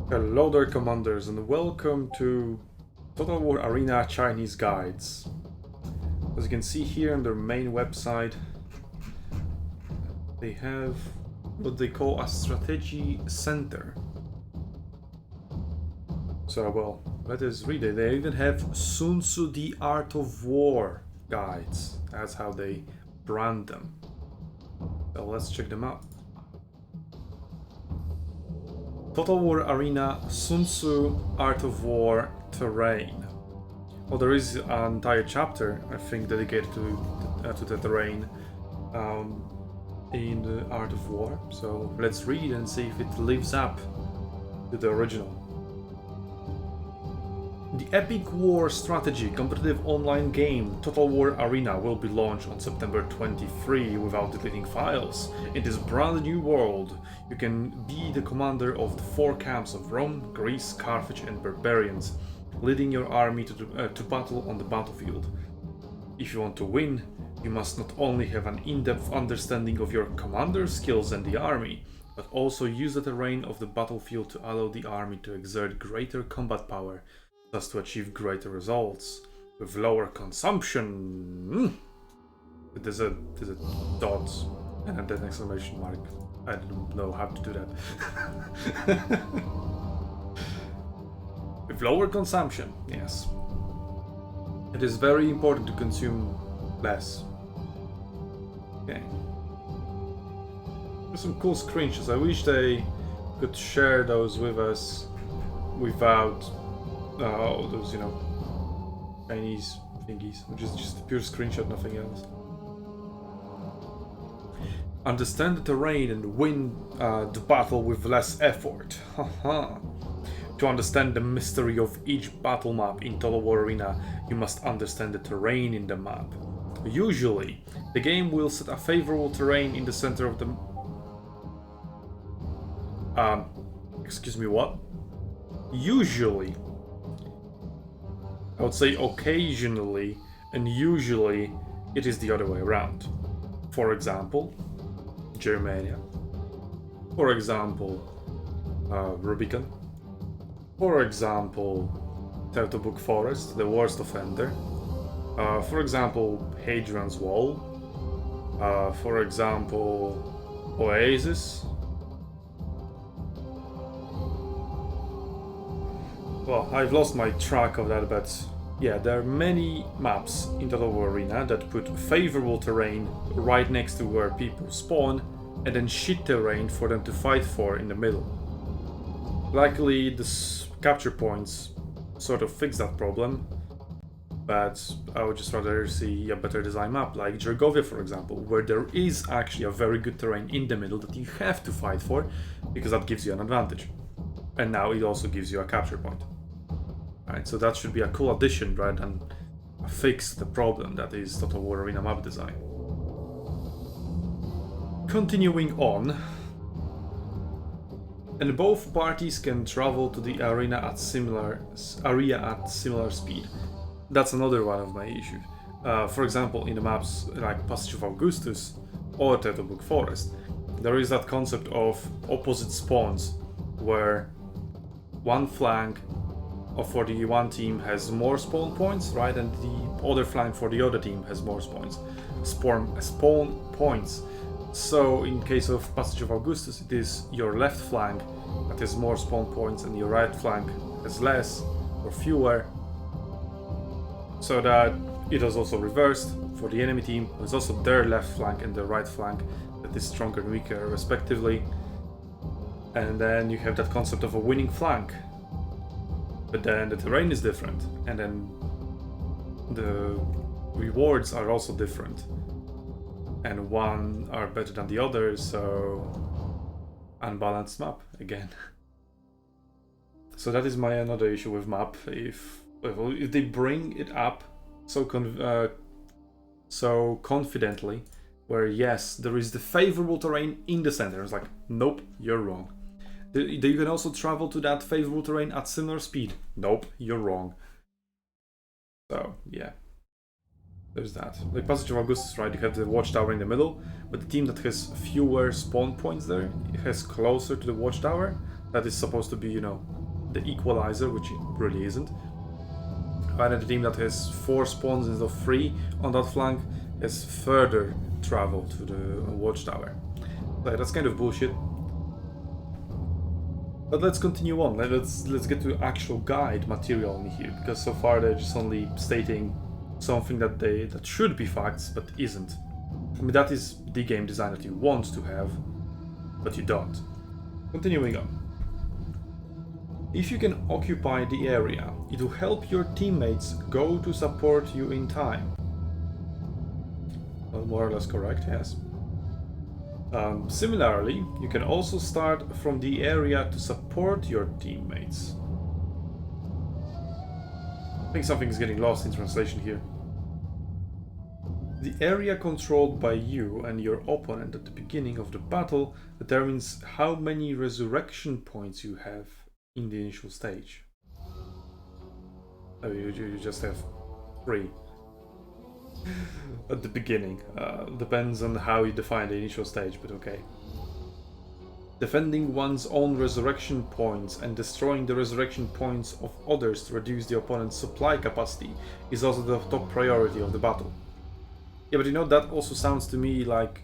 Hello there, commanders, and welcome to Total War Arena Chinese Guides. As you can see here on their main website, they have what they call a strategy center. So, well, let us read it. They even have Sun Tzu the Art of War guides. That's how they brand them. So let's check them out. Total War Arena Sun Tzu Art of War Terrain. Well, there is an entire chapter, I think, dedicated to the terrain in the Art of War. So let's read and see if it lives up to the original. The epic war strategy competitive online game Total War Arena will be launched on September 23 without deleting files. In this brand new world, you can be the commander of the 4 camps of Rome, Greece, Carthage and Barbarians, leading your army to battle on the battlefield. If you want to win, you must not only have an in-depth understanding of your commander's skills and the army, but also use the terrain of the battlefield to allow the army to exert greater combat power, thus to achieve greater results with lower consumption. There's a dot and an exclamation mark. I don't know how to do that. With lower consumption, yes. It is very important to consume less. Okay. There's some cool screenshots. I wish they could share those with us without those, you know, Chinese thingies, which is just a pure screenshot, nothing else. Understand the terrain and win the battle with less effort. To understand the mystery of each battle map in Total War Arena, you must understand the terrain in the map. Usually, the game will set a favorable terrain in the center of the... excuse me, what? Usually. I would say occasionally, and usually it is the other way around. For example, Germania. For example, Rubicon. For example, Teutoburg Forest, the worst offender. For example, Hadrian's Wall. For example, Oasis. Well, I've lost my track of that, but yeah, there are many maps in Total War Arena that put favorable terrain right next to where people spawn, and then shit terrain for them to fight for in the middle. Luckily, the capture points sort of fix that problem, but I would just rather see a better design map, like Gergovia, for example, where there is actually a very good terrain in the middle that you have to fight for, because that gives you an advantage. And now it also gives you a capture point. Right, so that should be a cool addition rather than fix the problem that is Total War Arena map design. Continuing on, and both parties can travel to the arena at similar speed. That's another one of my issues. For example, in the maps like Passage of Augustus or Teutoburg Forest, there is that concept of opposite spawns, where one flank for the one team has more spawn points, right, and the other flank for the other team has more spawn points. So in case of Passage of Augustus, it is your left flank that has more spawn points and your right flank has less or fewer. So that it is also reversed for the enemy team. It's also their left flank and their right flank that is stronger and weaker respectively. And then you have that concept of a winning flank. But then the terrain is different, and then the rewards are also different. And one are better than the other, so unbalanced map again. So that is my another issue with map. If they bring it up so confidently, where yes, there is the favorable terrain in the center, it's like, nope, you're wrong. You can also travel to that favorable terrain at similar speed. Nope, you're wrong. So, yeah. There's that. Like Passage of Augustus, right? You have the watchtower in the middle, but the team that has fewer spawn points there, it has closer to the watchtower, that is supposed to be, you know, the equalizer, which it really isn't. Right, and the team that has 4 spawns instead of 3 on that flank has further travel to the watchtower. So that's kind of bullshit. But let's continue on. Let's get to actual guide material in here, because so far they're just only stating something that should be facts but isn't. I mean, that is the game design that you want to have, but you don't. Continuing on. If you can occupy the area, it will help your teammates go to support you in time. Well, more or less correct, yes. Similarly, you can also start from the area to support your teammates. I think something is getting lost in translation here. The area controlled by you and your opponent at the beginning of the battle determines how many resurrection points you have in the initial stage. Oh, you just have 3 at the beginning. Depends on how you define the initial stage, but okay. Defending one's own resurrection points and destroying the resurrection points of others to reduce the opponent's supply capacity is also the top priority of the battle. Yeah, but you know, that also sounds to me like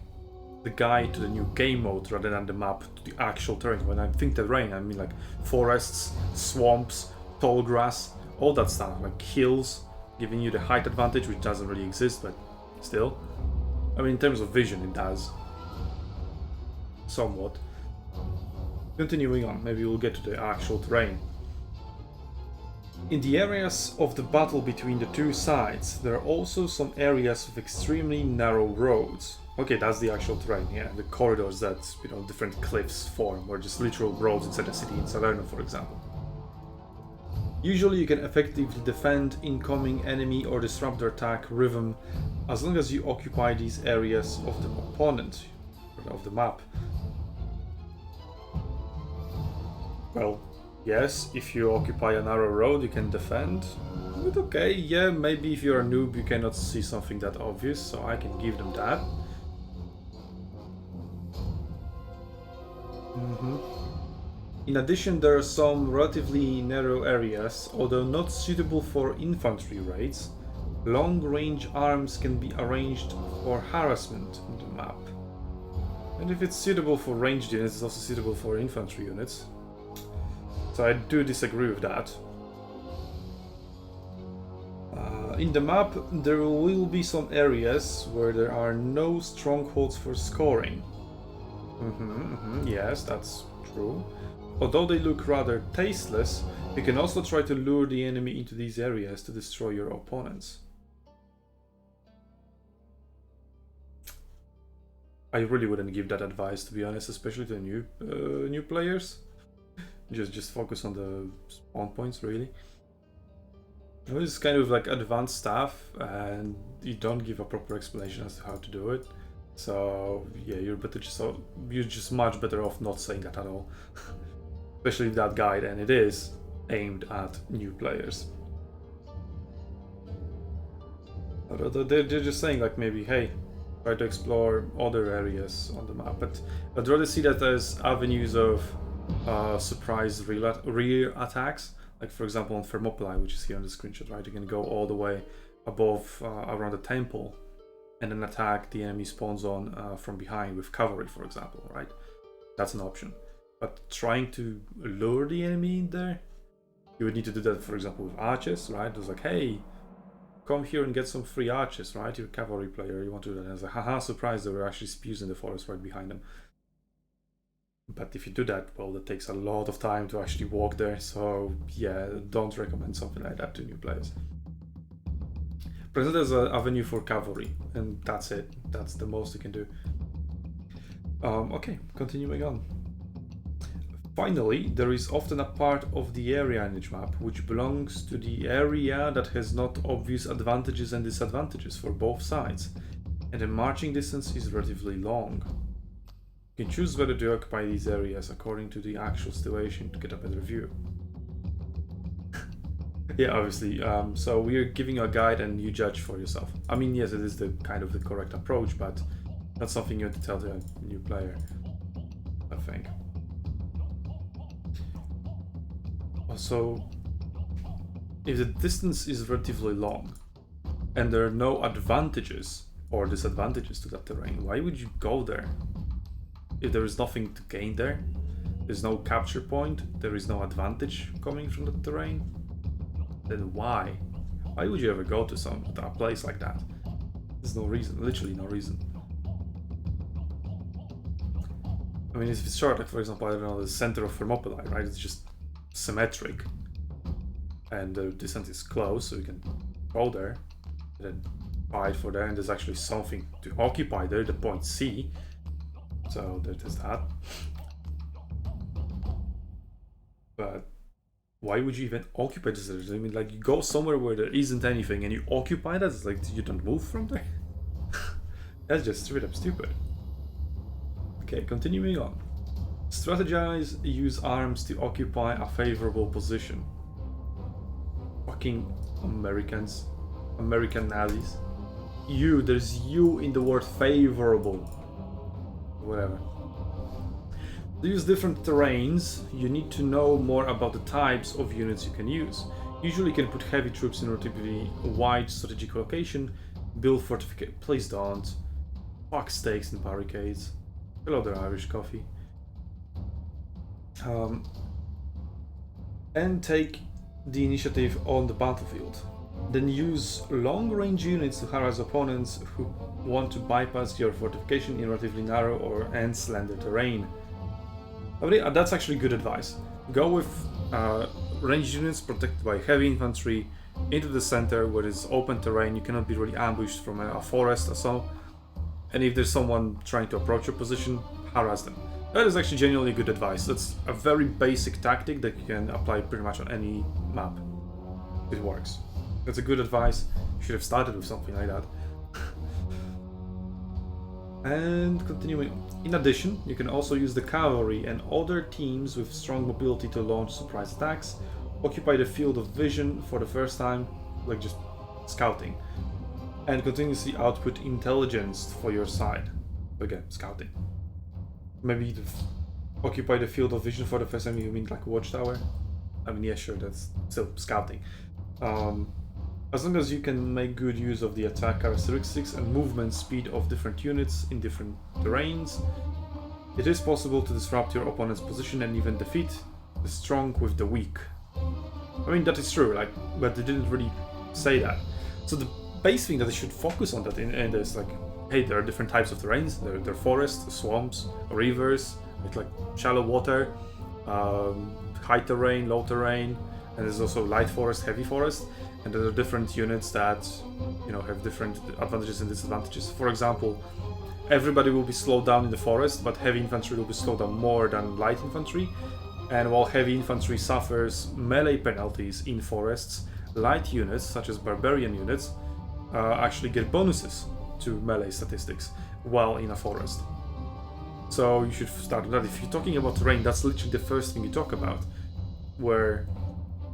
the guide to the new game mode rather than the map to the actual terrain. When I think terrain, I mean like forests, swamps, tall grass, all that stuff, like hills, giving you the height advantage, which doesn't really exist, but still. I mean, in terms of vision, it does. Somewhat. Continuing on, maybe we'll get to the actual terrain. In the areas of the battle between the two sides, there are also some areas of extremely narrow roads. Okay, that's the actual terrain, yeah, the corridors that, you know, different cliffs form, or just literal roads inside a city in Salerno, for example. Usually you can effectively defend incoming enemy or disrupt their attack rhythm as long as you occupy these areas of the opponent, of the map. Well, yes, if you occupy a narrow road you can defend, but okay, yeah, maybe if you're a noob you cannot see something that obvious, so I can give them that. In addition, there are some relatively narrow areas, although not suitable for infantry raids. Long-range arms can be arranged for harassment on the map. And if it's suitable for ranged units, it's also suitable for infantry units. So I do disagree with that. In the map, there will be some areas where there are no strongholds for scoring. Yes, that's true. Although they look rather tasteless, you can also try to lure the enemy into these areas to destroy your opponents. I really wouldn't give that advice, to be honest, especially to new players. Just focus on the spawn points, really. This is kind of like advanced stuff, and you don't give a proper explanation as to how to do it. So yeah, you're just much better off not saying that at all. Especially with that guide, and it is aimed at new players. They're just saying like, maybe, hey, try to explore other areas on the map, but I'd rather see that as avenues of surprise rear attacks. Like for example on Thermopylae, which is here on the screenshot, right? You can go all the way above around the temple and then attack the enemy spawn zone from behind with cavalry, for example, right? That's an option. But trying to lure the enemy in there, you would need to do that, for example, with archers, right? It was like, hey, come here and get some free archers, right? You're a cavalry player, you want to do that. And it's like, haha, surprise, there were actually spears in the forest right behind them. But if you do that, well, that takes a lot of time to actually walk there, so yeah, don't recommend something like that to new players. Present as an avenue for cavalry, and that's it. That's the most you can do. Okay, continuing on. Finally, there is often a part of the area in each map which belongs to the area that has not obvious advantages and disadvantages for both sides, and the marching distance is relatively long. You can choose whether to occupy these areas according to the actual situation to get a better view. Yeah, obviously. So we're giving you a guide and you judge for yourself. I mean, yes, it is the kind of the correct approach, but that's something you have to tell to a new player, I think. Also, if the distance is relatively long and there are no advantages or disadvantages to that terrain, why would you go there? If there is nothing to gain there, there's no capture point, there is no advantage coming from the terrain, then why? Why would you ever go to a place like that? There's no reason, literally no reason. I mean, if it's short, like for example, I don't know, the center of Thermopylae, right? It's just symmetric. And the descent is close, so you can go there, and then fight for there, and there's actually something to occupy there, the point C. So there's that. But why would you even occupy this? I mean, like, you go somewhere where there isn't anything and you occupy that, it's like you don't move from there? That's just straight up stupid. Okay, continuing on. Strategize, use arms to occupy a favorable position. Fucking Americans. American Nazis. There's you in the word favorable. Whatever. To use different terrains, you need to know more about the types of units you can use. Usually you can put heavy troops in a relatively wide strategic location, build fortifications. Please don't. Fuck stakes and barricades. Hello there, Irish coffee. And take the initiative on the battlefield. Then use long-range units to harass opponents who want to bypass your fortification in relatively narrow and slender terrain. That's actually good advice. Go with ranged units protected by heavy infantry into the center where it's open terrain. You cannot be really ambushed from a forest or so. And if there's someone trying to approach your position, harass them. That is actually genuinely good advice. That's a very basic tactic that you can apply pretty much on any map. It works. That's a good advice. You should have started with something like that. And continuing. In addition, you can also use the cavalry and other teams with strong mobility to launch surprise attacks, occupy the field of vision for the first time, like just scouting, and continuously output intelligence for your side. Again, scouting. Maybe occupy the field of vision for the first time, you mean like watchtower? I mean, yeah, sure, that's still scouting. As long as you can make good use of the attack characteristics and movement speed of different units in different terrains, it is possible to disrupt your opponent's position and even defeat the strong with the weak. I mean, that is true, like, but they didn't really say that. So the base thing that they should focus on that in this, like, hey, there are different types of terrains. There are forests, swamps, rivers, like shallow water, high terrain, low terrain, and there's also light forest, heavy forest. And there are different units that, you know, have different advantages and disadvantages. For example, everybody will be slowed down in the forest, but heavy infantry will be slowed down more than light infantry. And while heavy infantry suffers melee penalties in forests, light units, such as barbarian units, actually get bonuses to melee statistics while in a forest. So you should start with that. If you're talking about terrain, that's literally the first thing you talk about, where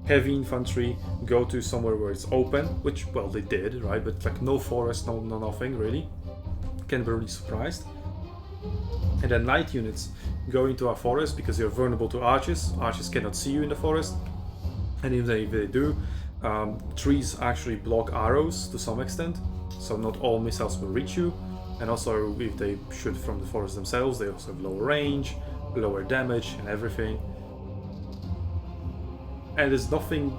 heavy infantry go to somewhere where it's open, which, well, they did, right? But like no forest, no nothing really. Can be really surprised. And then light units go into a forest because you're vulnerable to archers. Archers cannot see you in the forest, and if they do, trees actually block arrows to some extent, so not all missiles will reach you. And also, if they shoot from the forest themselves, they also have lower range, lower damage, and everything. And there's nothing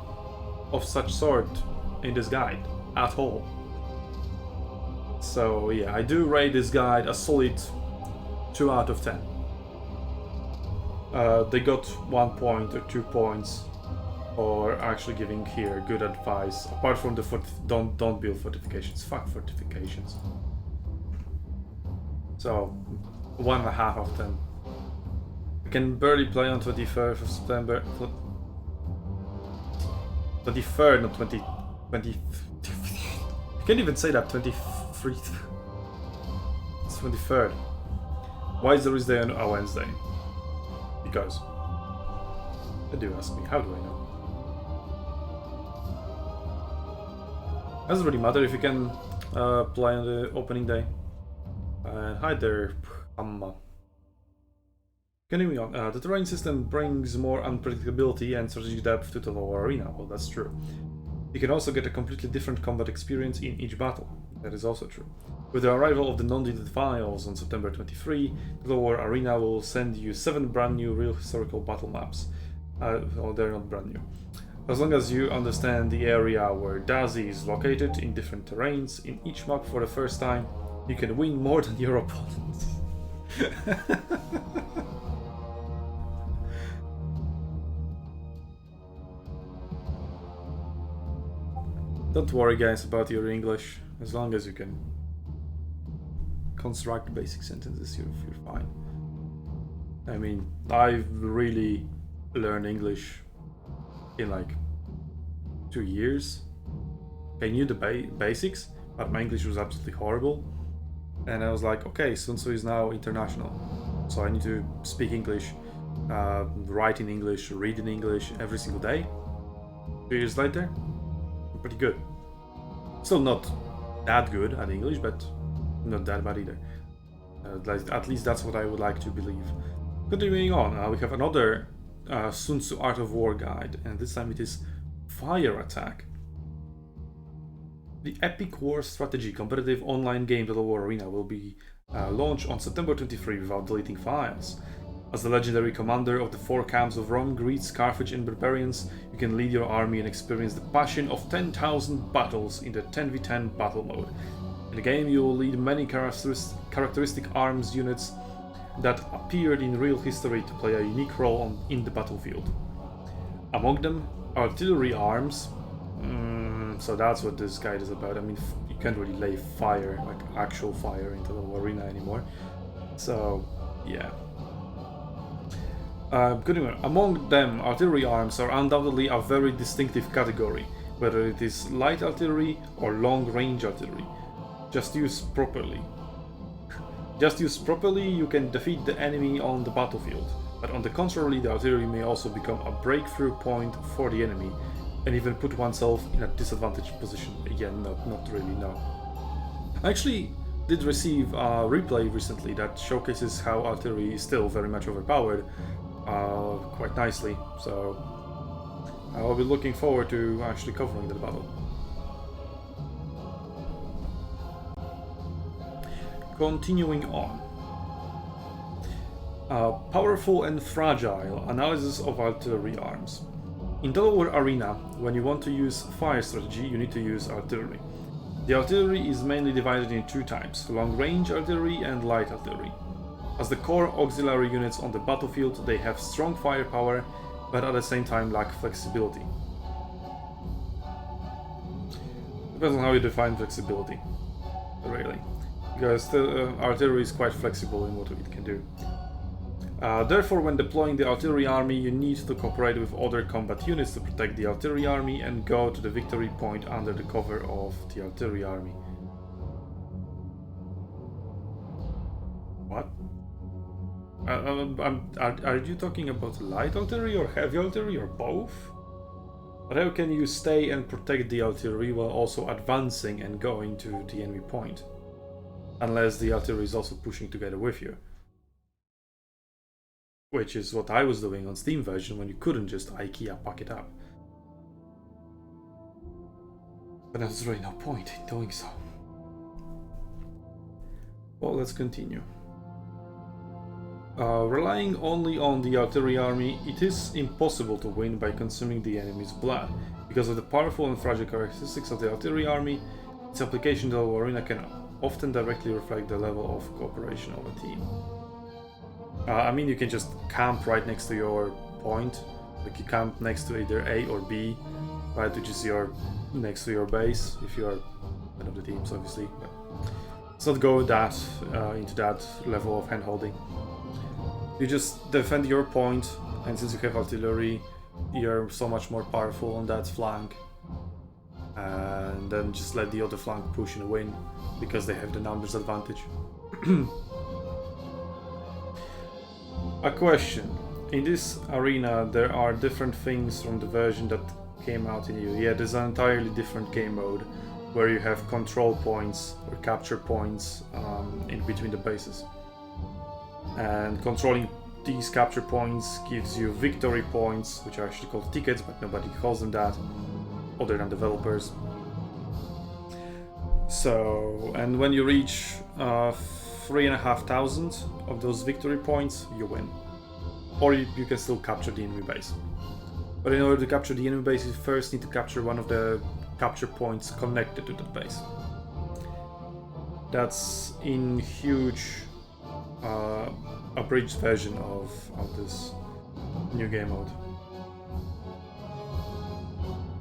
of such sort in this guide at all. So yeah, I do rate this guide a solid 2 out of 10. They got 1 point or 2 points for actually giving here good advice. Apart from the don't build fortifications. Fuck fortifications. So 1.5 out of 10. I can barely play on 23rd of September. 23rd, not 20. I can't even say that. 23. It's 23rd. Why is the release day on a Wednesday? Because. They do ask me. How do I know? Doesn't really matter if you can play on the opening day. Hi there, Amma. Continuing on, the terrain system brings more unpredictability and strategic depth to the lower arena. Well, that's true. You can also get a completely different combat experience in each battle. That is also true. With the arrival of the non-deleted files on September 23, the lower arena will send you 7 brand new real historical battle maps. Oh, they're not brand new. As long as you understand the area where Dazi is located in different terrains in each map for the first time, you can win more than your opponents. Don't worry guys about your English, as long as you can construct basic sentences, you're fine. I mean, I've really learned English in like 2 years. I knew the basics, but my English was absolutely horrible. And I was like, okay, Sun Tzu is now international, so I need to speak English, write in English, read in English every single day. 2 years later, pretty good. Still not that good at English, but not that bad either. At least that's what I would like to believe. Continuing on, we have another Sun Tzu Art of War guide, and this time it is Fire Attack. The Epic War Strategy competitive online game Total War Arena will be launched on September 23 without deleting files. As the legendary commander of the 4 camps of Rome, Greeks, Carthage and Barbarians, you can lead your army and experience the passion of 10,000 battles in the 10v10 battle mode. In the game you will lead many characteristic arms units that appeared in real history to play a unique role in the battlefield. Among them, artillery arms. So that's what this guide is about. I mean, you can't really lay fire, like actual fire, into the arena anymore. So, yeah. Among them, artillery arms are undoubtedly a very distinctive category, whether it is light artillery or long-range artillery. Just used properly, you can defeat the enemy on the battlefield, but on the contrary, the artillery may also become a breakthrough point for the enemy, and even put oneself in a disadvantaged position. Again, not really, no. I actually did receive a replay recently that showcases how artillery is still very much overpowered, quite nicely, so I'll be looking forward to actually covering the battle. Continuing on. Powerful and fragile analysis of artillery arms. In Total War Arena, when you want to use fire strategy, you need to use artillery. The artillery is mainly divided in 2 types, long-range artillery and light artillery. As the core auxiliary units on the battlefield, they have strong firepower, but at the same time lack flexibility. Depends on how you define flexibility, really. Because the artillery is quite flexible in what it can do. Therefore, when deploying the artillery army, you need to cooperate with other combat units to protect the artillery army and go to the victory point under the cover of the artillery army. What? Are you talking about light artillery or heavy artillery or both? But how can you stay and protect the artillery while also advancing and going to the enemy point? Unless the artillery is also pushing together with you. Which is what I was doing on Steam version when you couldn't just IKEA pack it up. But there's really no point in doing so. Well, let's continue. Relying only on the artillery army, it is impossible to win by consuming the enemy's blood. Because of the powerful and fragile characteristics of the artillery army, its application to the arena can often directly reflect the level of cooperation of a team. I mean, you can just camp right next to your point, like you camp next to either A or B, right, which is next to your base, if you are one of the teams, obviously. But let's not go into that level of hand-holding. You just defend your point, and since you have artillery, you're so much more powerful on that flank. And then just let the other flank push and win, because they have the numbers advantage. A question. In this arena, there are different things from the version that came out in EU. Yeah, there's an entirely different game mode, where you have control points or capture points in between the bases. And controlling these capture points gives you victory points, which are actually called tickets, but nobody calls them that, other than developers. So, and when you reach 3,500 of those victory points, you win. Or you can still capture the enemy base. But in order to capture the enemy base, you first need to capture one of the capture points connected to that base. That's in huge abridged version of this new game mode.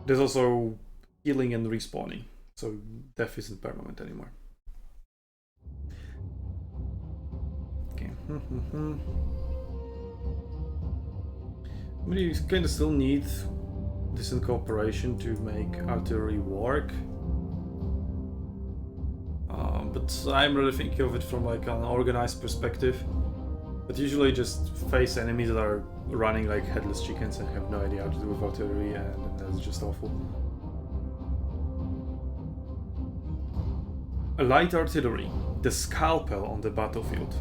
There's also healing and respawning, so death isn't permanent anymore. Okay. I mean, you kind of still need decent cooperation to make artillery work. But I'm really thinking of it from like an organized perspective. But usually just face enemies that are running like headless chickens and have no idea how to do with artillery, and that's just awful. A light artillery, the scalpel on the battlefield.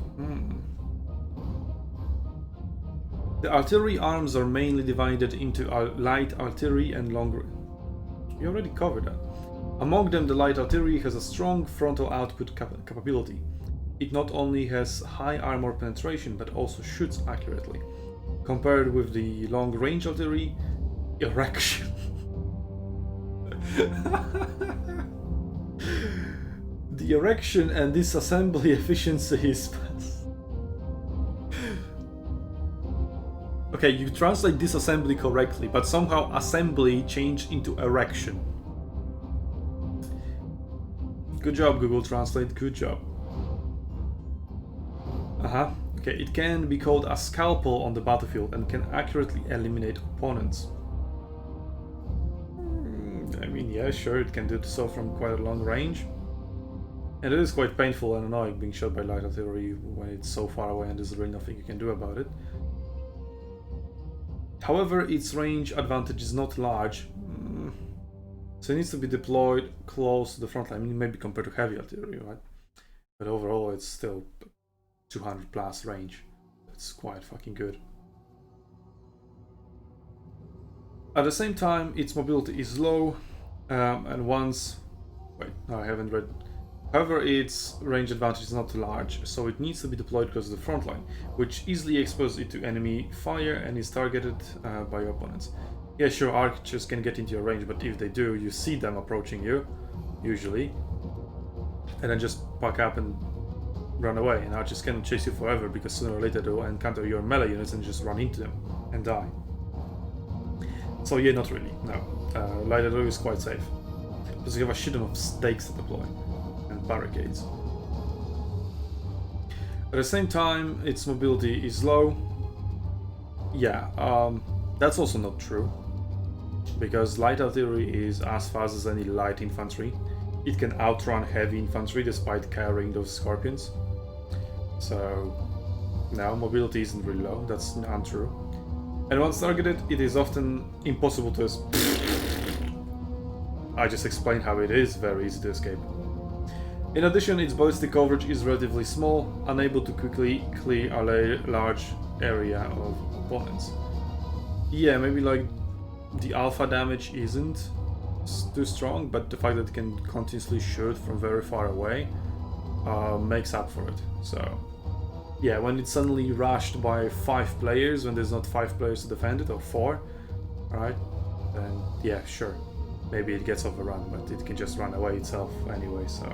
The artillery arms are mainly divided into light artillery and long. We already covered that. Among them, the light artillery has a strong frontal output capability. It not only has high armor penetration, but also shoots accurately. Compared with the long-range artillery, erection. The erection and disassembly efficiency is fast. Okay, you translate disassembly correctly, but somehow assembly changed into erection. Good job, Google Translate, good job. Okay, it can be called a scalpel on the battlefield and can accurately eliminate opponents. I mean, yeah, sure, it can do so from quite a long range. And it is quite painful and annoying being shot by light artillery when it's so far away and there's really nothing you can do about it. However, its range advantage is not large, so it needs to be deployed close to the front line. I mean, maybe compared to heavy artillery, right? But overall, it's still 200 plus range. It's quite fucking good. At the same time, its mobility is low, and once... Wait, no, I haven't read... However, its range advantage is not large, so it needs to be deployed close to the front line, which easily exposes it to enemy fire and is targeted by your opponents. Yeah, sure, archers can get into your range, but if they do, you see them approaching you, usually, and then just pack up and run away, and archers can chase you forever because sooner or later they'll encounter your melee units and just run into them and die. So yeah, not really, no. Light artillery is quite safe, because you have a shitton of stakes to deploy. Barricades. At the same time, its mobility is low. Yeah, that's also not true, because light artillery is as fast as any light infantry. It can outrun heavy infantry despite carrying those scorpions. So, no, mobility isn't really low, that's untrue. And once targeted, it is often impossible to I just explained how it is very easy to escape. In addition, its ballistic coverage is relatively small, unable to quickly clear a large area of opponents. Yeah, maybe like the alpha damage isn't too strong, but the fact that it can continuously shoot from very far away makes up for it. So yeah, when it's suddenly rushed by 5 players, when there's not 5 players to defend it, or 4, right? Then yeah, sure, maybe it gets overrun, but it can just run away itself anyway, so...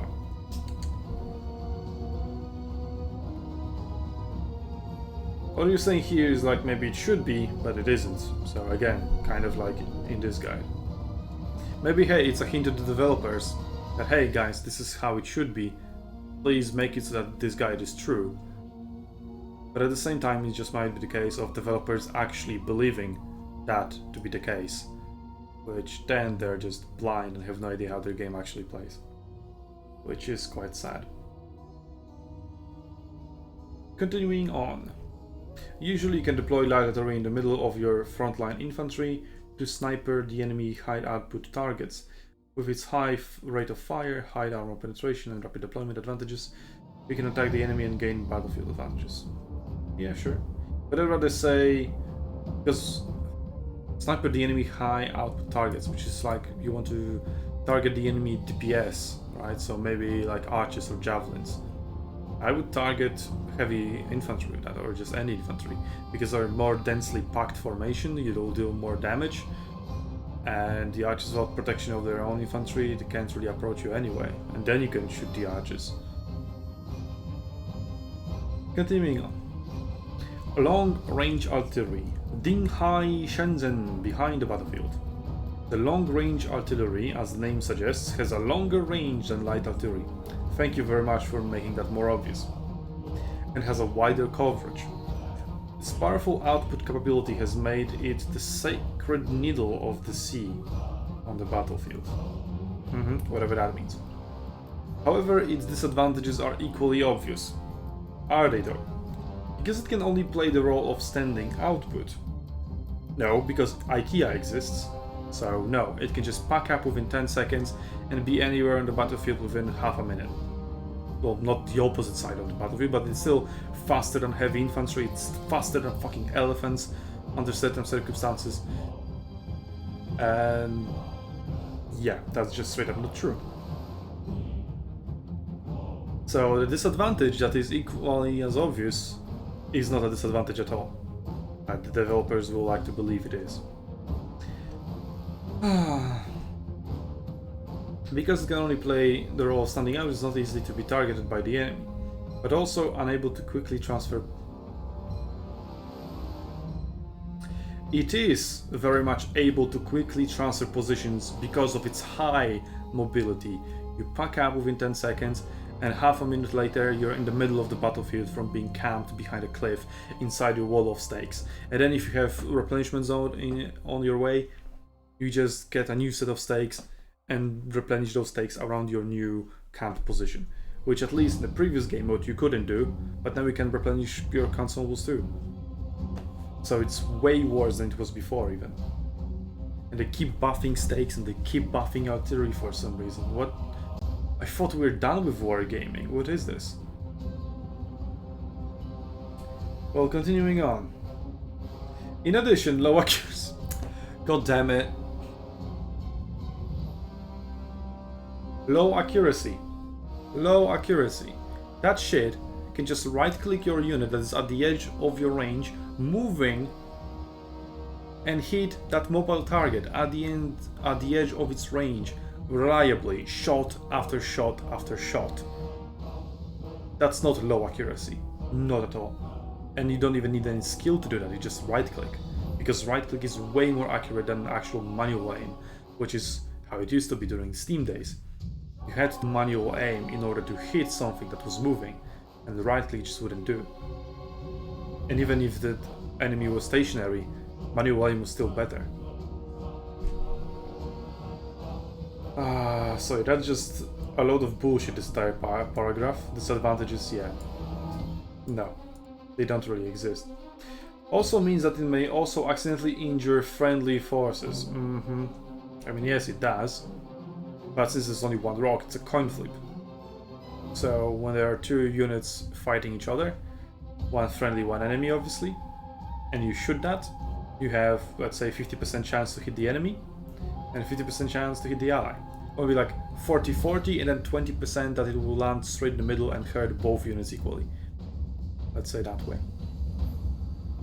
What you're saying here is like maybe it should be, but it isn't. So again, kind of like in this guide. Maybe, hey, it's a hint to the developers that, hey guys, this is how it should be. Please make it so that this guide is true. But at the same time, it just might be the case of developers actually believing that to be the case. Which then they're just blind and have no idea how their game actually plays. Which is quite sad. Continuing on. Usually you can deploy light artillery in the middle of your frontline infantry to sniper the enemy high output targets. With its high rate of fire, high armor penetration and rapid deployment advantages, you can attack the enemy and gain battlefield advantages. Yeah, sure. But I'd rather say, because sniper the enemy high output targets, which is like you want to target the enemy DPS, right? So maybe like archers or javelins. I would target heavy infantry with that, or just any infantry, because they're more densely packed formation, you'll deal more damage, and the archers without protection of their own infantry, they can't really approach you anyway, and then you can shoot the archers. Continuing on. Long-range artillery. Dinghai Shenzhen behind the battlefield. The long-range artillery, as the name suggests, has a longer range than light artillery. Thank you very much for making that more obvious. And has a wider coverage. Its powerful output capability has made it the sacred needle of the sea on the battlefield. Whatever that means. However, its disadvantages are equally obvious. Are they though? Because it can only play the role of standing output. No, because IKEA exists. So no, it can just pack up within 10 seconds and be anywhere on the battlefield within half a minute. Well, not the opposite side of the battlefield, but it's still faster than heavy infantry, it's faster than fucking elephants under certain circumstances. And yeah, that's just straight up not true. So the disadvantage that is equally as obvious is not a disadvantage at all. And the developers will like to believe it is. Because it can only play the role of standing out, it's not easy to be targeted by the enemy, but also unable to quickly transfer. It is very much able to quickly transfer positions because of its high mobility. You pack up within 10 seconds, and half a minute later you're in the middle of the battlefield from being camped behind a cliff inside your wall of stakes. And then if you have replenishment zone on your way, you just get a new set of stakes and replenish those stakes around your new camp position, which at least in the previous game mode you couldn't do, but now you can replenish your consumables too. So it's way worse than it was before even. And they keep buffing stakes and they keep buffing artillery for some reason. What? I thought we were done with wargaming. What is this? Well, continuing on. In addition, low accuracy. God damn it. Low accuracy. Low accuracy. That shit can just right click your unit that is at the edge of your range, moving, and hit that mobile target at the edge of its range, reliably, shot after shot after shot. That's not low accuracy. Not at all. And you don't even need any skill to do that, you just right click. Because right click is way more accurate than actual manual aim, which is how it used to be during Steam days. You had to manual aim in order to hit something that was moving, and the right click just wouldn't do. And even if the enemy was stationary, manual aim was still better. Sorry, that's just a load of bullshit, this entire paragraph. Disadvantages, yeah. No, they don't really exist. Also means that it may also accidentally injure friendly forces. I mean, yes, it does. But since it's only one rock, it's a coin flip. So when there are two units fighting each other, one friendly, one enemy obviously, and you shoot that, you have, let's say, 50% chance to hit the enemy, and 50% chance to hit the ally. It will be like 40-40, and then 20% that it will land straight in the middle and hurt both units equally. Let's say that way.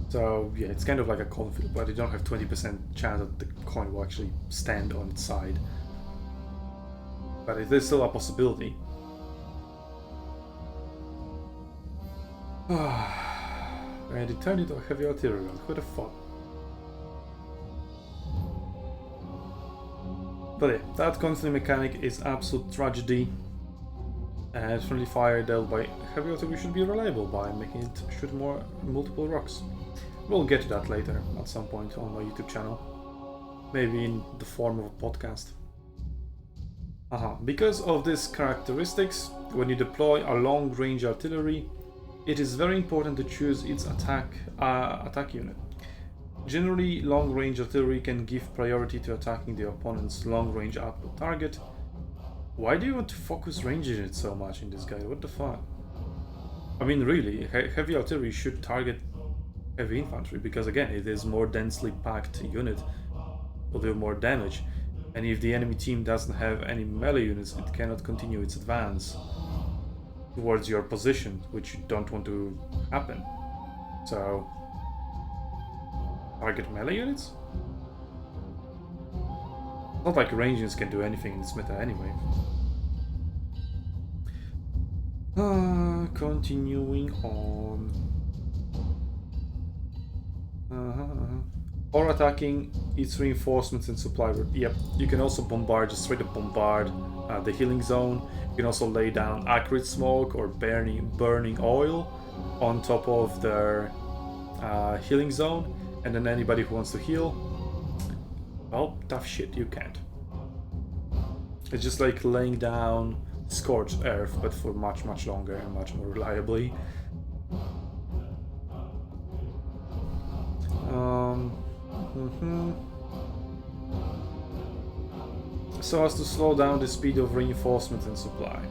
So yeah, it's kind of like a coin flip, but you don't have 20% chance that the coin will actually stand on its side. But it is still a possibility. And it turned into a heavy artillery round. Who the fuck? But yeah, that conflict mechanic is absolute tragedy. And friendly fire dealt by heavy artillery should be reliable by making it shoot multiple rocks. We'll get to that later at some point on my YouTube channel. Maybe in the form of a podcast. Because of these characteristics, when you deploy a long-range artillery, it is very important to choose its attack unit. Generally, long-range artillery can give priority to attacking the opponent's long-range output target. Why do you want to focus range units so much in this guide? What the fuck? I mean, really, heavy artillery should target heavy infantry, because again, it is more densely packed unit, will do more damage. And if the enemy team doesn't have any melee units, it cannot continue its advance towards your position, which you don't want to happen. So, target melee units? Not like range units can do anything in this meta anyway. Continuing on. Or attacking its reinforcements and supply route. Yep, you can also bombard, just straight up bombard the healing zone. You can also lay down acrid smoke or burning oil on top of their healing zone, and then anybody who wants to heal, well, tough shit, you can't. It's just like laying down scorched earth, but for much, much longer and much more reliably. So as to slow down the speed of reinforcement and supply.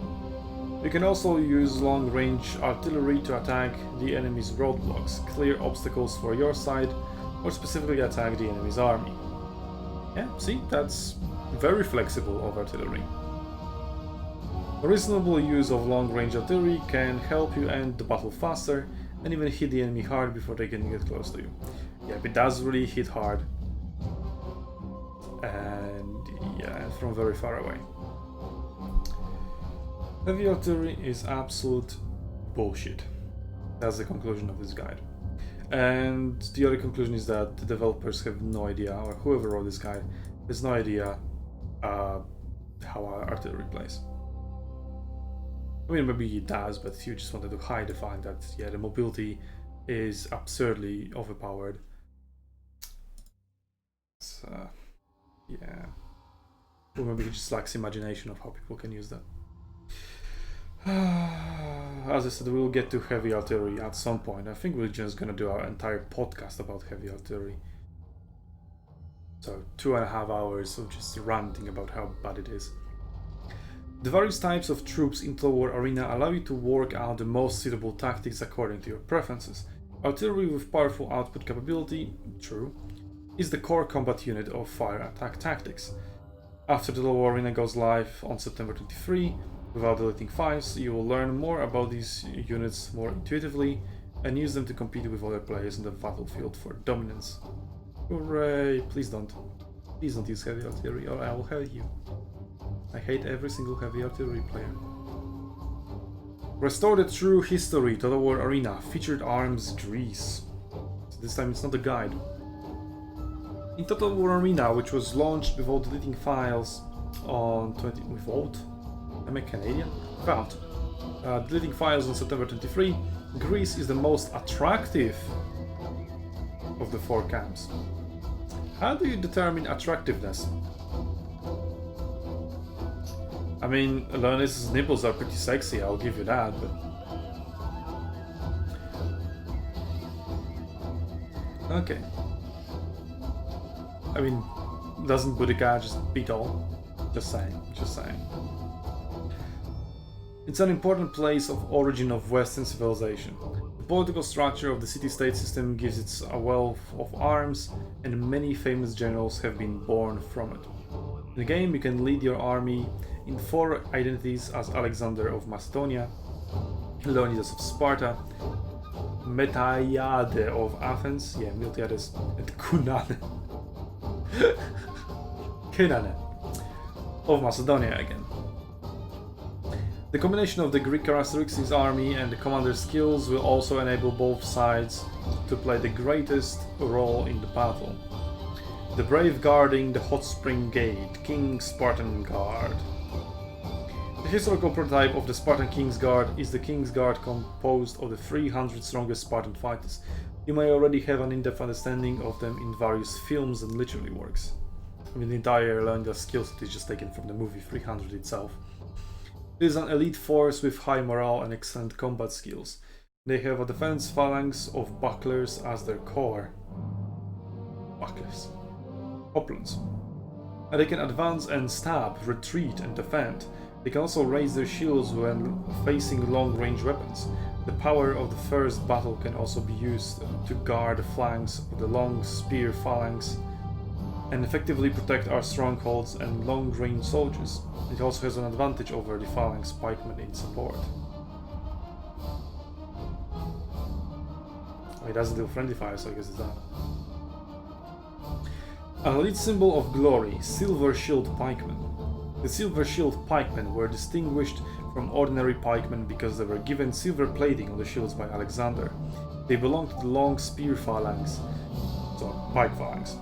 You can also use long-range artillery to attack the enemy's roadblocks, clear obstacles for your side, or specifically attack the enemy's army. Yeah, see, that's very flexible of artillery. A reasonable use of long-range artillery can help you end the battle faster and even hit the enemy hard before they can get close to you. Yeah, it does really hit hard. And yeah, from very far away. Heavy artillery is absolute bullshit. That's the conclusion of this guide. And the other conclusion is that the developers have no idea, or whoever wrote this guide has no idea how artillery plays. I mean, maybe he does, but you just wanted to hide the fact that, yeah, the mobility is absurdly overpowered. So, yeah. Or maybe he just lacks imagination of how people can use that. As I said, we'll get to heavy artillery at some point. I think we're just gonna do our entire podcast about heavy artillery. So 2.5 hours of just ranting about how bad it is. The various types of troops in the war arena allow you to work out the most suitable tactics according to your preferences. Artillery with powerful output capability, true, is the core combat unit of fire attack tactics. After the war arena goes live on September 23, without deleting files, you will learn more about these units more intuitively and use them to compete with other players on the battlefield for dominance. Hooray! Please don't. Please don't use heavy artillery or I will hate you. I hate every single heavy artillery player. Restore the true history to the war arena. Featured arms Greece. So this time it's not a guide. In Total War Arena, which was launched without deleting files on am I Canadian? Without deleting files on September 23, Greece is the most attractive of the 4 camps. How do you determine attractiveness? I mean, Leonis's nipples are pretty sexy, I'll give you that, but... Okay. I mean, doesn't Boudica just beat all? Just saying, just saying. It's an important place of origin of Western civilization. The political structure of the city-state system gives it a wealth of arms, and many famous generals have been born from it. In the game, you can lead your army in 4 identities as Alexander of Macedonia, Leonidas of Sparta, Metaiade of Athens, yeah, Miltiades, and Cunane. Cunane of Macedonia again. The combination of the Greek characteristics army and the commander's skills will also enable both sides to play the greatest role in the battle. The brave guarding the hot spring gate, King Spartan Guard. The historical prototype of the Spartan Kingsguard is the Kingsguard, composed of the 300 strongest Spartan fighters. You may already have an in-depth understanding of them in various films and literary works. I mean, the entire Leonidas skill set is just taken from the movie 300 itself. It is an elite force with high morale and excellent combat skills. They have a defense phalanx of bucklers as their core. Bucklers. Hoplons. And they can advance and stab, retreat and defend. They can also raise their shields when facing long-range weapons. The power of the first battle can also be used to guard the flanks of the long spear phalanx and effectively protect our strongholds and long-range soldiers. It also has an advantage over the phalanx pikemen in support. Oh, it doesn't do friendly fire, so I guess it's that. An elite symbol of glory, Silver Shield Pikemen. The Silver Shield Pikemen were distinguished from ordinary pikemen because they were given silver plating on the shields by Alexander. They belonged to the long spear phalanx, so pike phalanx.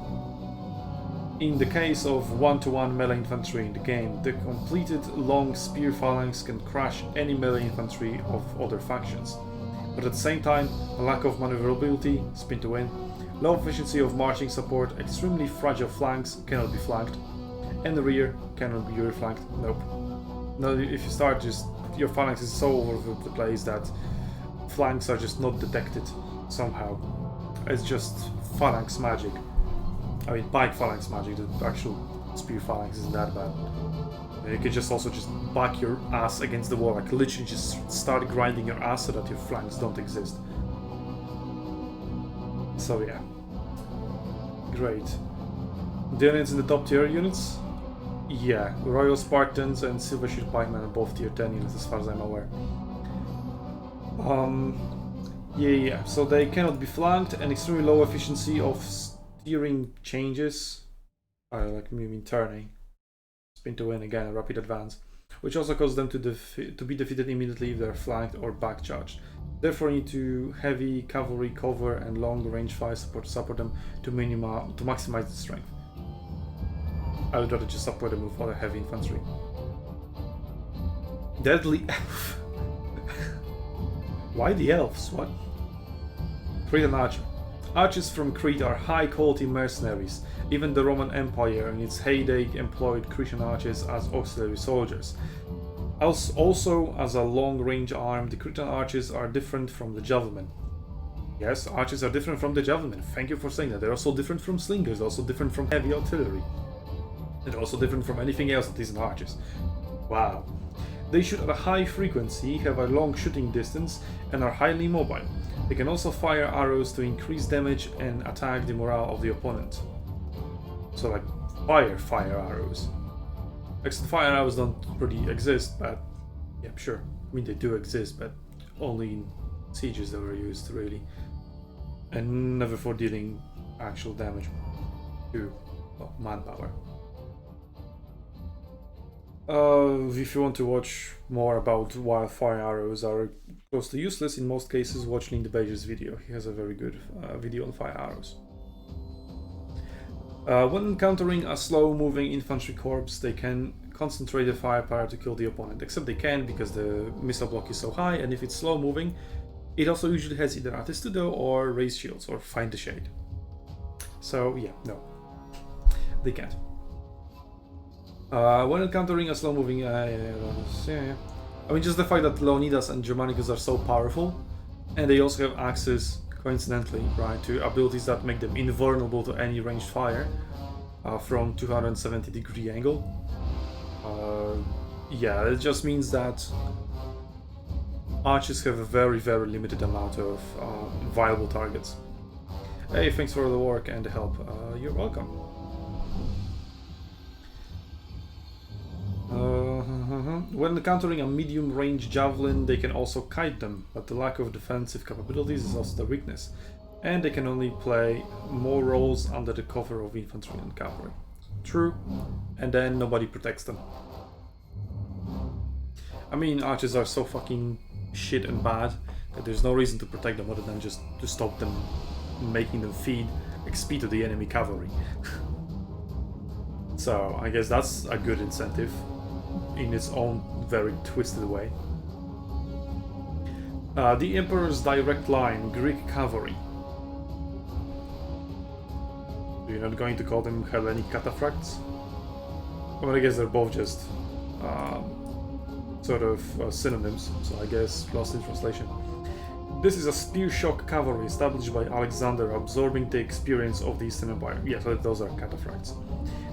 In the case of one-to-one melee infantry in the game, the completed long spear phalanx can crush any melee infantry of other factions. But at the same time, a lack of maneuverability, spin to win, low efficiency of marching support, extremely fragile flanks cannot be flanked, and the rear cannot be rear flanked. Nope. No, if you start just your phalanx is so all over the place that flanks are just not detected somehow. It's just phalanx magic. I mean, pike phalanx magic. The actual spear phalanx isn't that bad. You can just also just back your ass against the wall, like literally just start grinding your ass so that your flanks don't exist. So yeah, great. The units in the top tier units? Yeah, Royal Spartans and Silver Shield Pikemen are both tier 10 units as far as I'm aware. Yeah, so they cannot be flanked and extremely low efficiency of steering changes. Like mean turning. Spin to win again, rapid advance. Which also causes them to be defeated immediately if they're flanked or back charged. Therefore, you need to heavy cavalry cover and long range fire support them to maximize the strength. I would rather just support them with other heavy infantry. Deadly elf. Why the elves? What? Cretan archer. Archers from Crete are high-quality mercenaries. Even the Roman Empire in its heyday employed Cretan archers as auxiliary soldiers. Also, as a long-range arm, the Cretan archers are different from the javelin. Yes, archers are different from the javelin. Thank you for saying that. They're also different from slingers, also different from heavy artillery. They're also different from anything else that isn't archers. Wow. They shoot at a high frequency, have a long shooting distance, and are highly mobile. They can also fire arrows to increase damage and attack the morale of the opponent. So like fire arrows. Except fire arrows don't really exist, but yeah, sure. I mean, they do exist, but only in sieges they were used, really. And never for dealing actual damage to manpower. If you want to watch more about why fire arrows are close to useless in most cases, watch Link the Beja's video. He has a very good video on fire arrows. When encountering a slow-moving infantry corps, they can concentrate the firepower to kill the opponent. Except they can because the missile block is so high, and if it's slow-moving, it also usually has either Attestudo or raise shields or find the shade. So yeah, no, they can't. When encountering a slow-moving, I mean, just the fact that Leonidas and Germanicus are so powerful, and they also have access, coincidentally, right, to abilities that make them invulnerable to any ranged fire from 270-degree angle. Yeah, it just means that archers have a very, very limited amount of viable targets. Hey, thanks for the work and the help. You're welcome. When encountering a medium-range javelin, they can also kite them, but the lack of defensive capabilities is also their weakness, and they can only play more roles under the cover of infantry and cavalry. True, and then nobody protects them. I mean, archers are so fucking shit and bad that there's no reason to protect them other than just to stop them making them feed XP to the enemy cavalry. So I guess that's a good incentive in its own very twisted way. The Emperor's direct line, Greek cavalry. You're not going to call them Hellenic cataphracts? Well, I guess they're both just sort of synonyms, so I guess lost in translation. This is a spear shock cavalry established by Alexander, absorbing the experience of the Eastern Empire. Yeah, so those are cataphracts.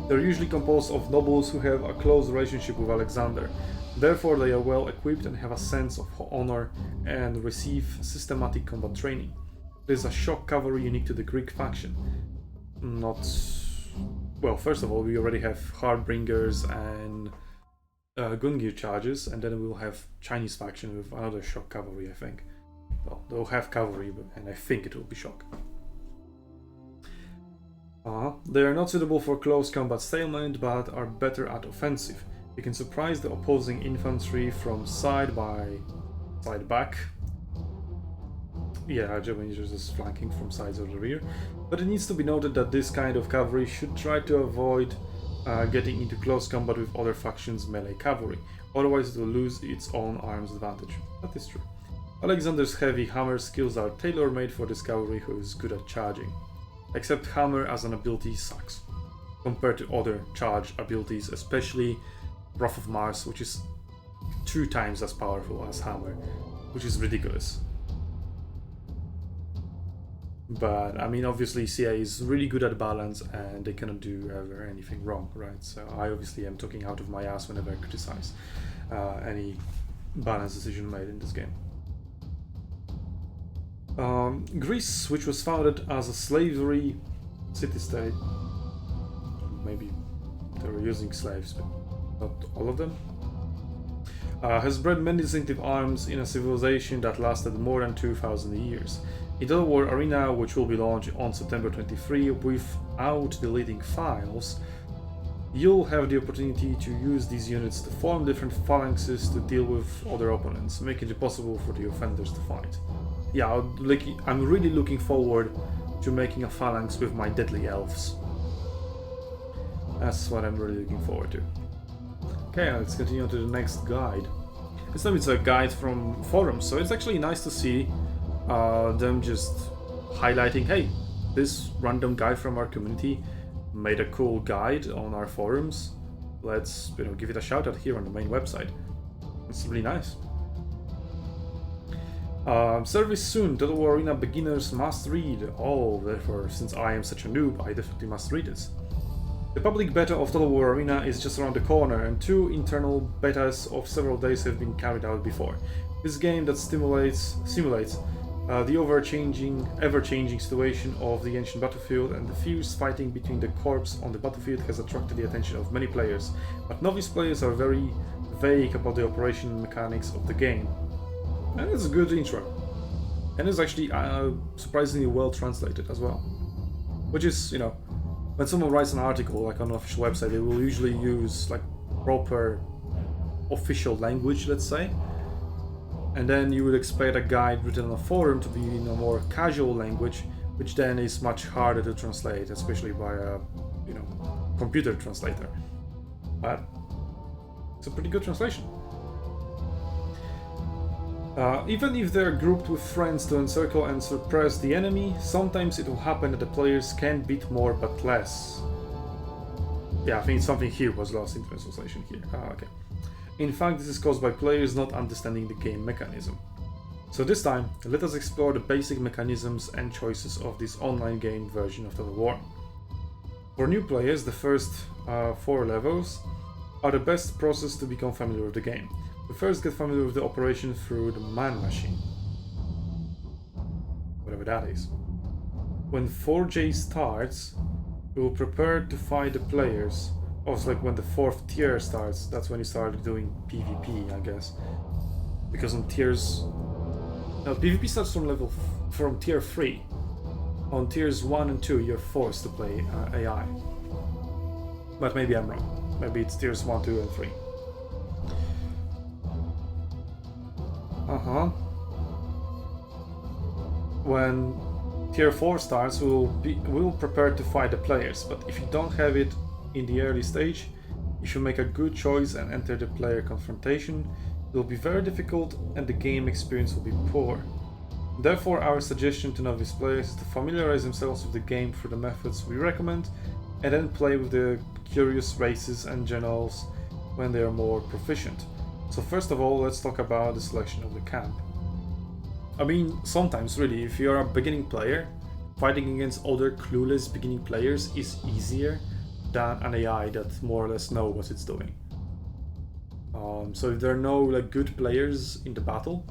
They're usually composed of nobles who have a close relationship with Alexander. Therefore, they are well equipped and have a sense of honor and receive systematic combat training. This is a shock cavalry unique to the Greek faction. Not... Well, first of all, we already have Hardbringers and gun gear charges, and then we will have Chinese faction with another shock cavalry, I think. Well, they'll have cavalry, and I think it will be shock. They are not suitable for close combat stalemate, but are better at offensive. You can surprise the opposing infantry from side back. Yeah, Germany is just flanking from sides or the rear. But it needs to be noted that this kind of cavalry should try to avoid getting into close combat with other factions' melee cavalry. Otherwise it will lose its own arms advantage. That is true. Alexander's heavy hammer skills are tailor-made for this cavalry who is good at charging. Except hammer as an ability sucks compared to other charge abilities, especially Wrath of Mars, which is 2 times as powerful as hammer, which is ridiculous. But I mean, obviously CA is really good at balance and they cannot do ever anything wrong, right? So I obviously am talking out of my ass whenever I criticize any balance decision made in this game. Greece, which was founded as a slavery city-state, maybe they were using slaves, but not all of them, has bred many distinctive arms in a civilization that lasted more than 2,000 years. In Total War Arena, which will be launched on September 23 without deleting files, you'll have the opportunity to use these units to form different phalanxes to deal with other opponents, making it possible for the offenders to fight. Yeah, I'm really looking forward to making a phalanx with my deadly elves. That's what I'm really looking forward to. Okay, let's continue to the next guide. This time it's a guide from forums, so it's actually nice to see them just highlighting, hey, this random guy from our community made a cool guide on our forums. Let's give it a shout out here on the main website. It's really nice. Service soon. Total War Arena beginners must read. Oh, therefore, since I am such a noob, I definitely must read this. The public beta of Total War Arena is just around the corner, and 2 internal betas of several days have been carried out before. This game that simulates the ever-changing situation of the ancient battlefield and the fierce fighting between the corps on the battlefield has attracted the attention of many players, but novice players are very vague about the operation mechanics of the game. And it's a good intro. And it's actually surprisingly well translated as well. Which is, when someone writes an article like on an official website, they will usually use like proper official language, let's say. And then you would expect a guide written on a forum to be in a more casual language, which then is much harder to translate, especially by a computer translator. But it's a pretty good translation. Even if they're grouped with friends to encircle and suppress the enemy, sometimes it will happen that the players can beat more but less. Yeah, I think something here was lost in translation here. Okay. In fact, this is caused by players not understanding the game mechanism. So this time, let us explore the basic mechanisms and choices of this online game version of Total War. For new players, the first 4 levels are the best process to become familiar with the game. We first get familiar with the operation through the man machine. Whatever that is. When 4J starts, we will prepare to fight the players. Also, like when the 4th tier starts, that's when you start doing PvP, I guess. Because on tiers... No, PvP starts from tier 3. On tiers 1 and 2, you're forced to play AI. But maybe I'm wrong. Maybe it's tiers 1, 2, and 3. When tier 4 starts, we'll prepare to fight the players, but if you don't have it in the early stage, if you make a good choice and enter the player confrontation, it will be very difficult and the game experience will be poor. Therefore, our suggestion to novice players is to familiarize themselves with the game through the methods we recommend, and then play with the curious races and generals when they are more proficient. So first of all, let's talk about the selection of the camp. I mean, sometimes really, if you're a beginning player, fighting against other clueless beginning players is easier than an AI that more or less know what it's doing. So if there are no like good players in the battle,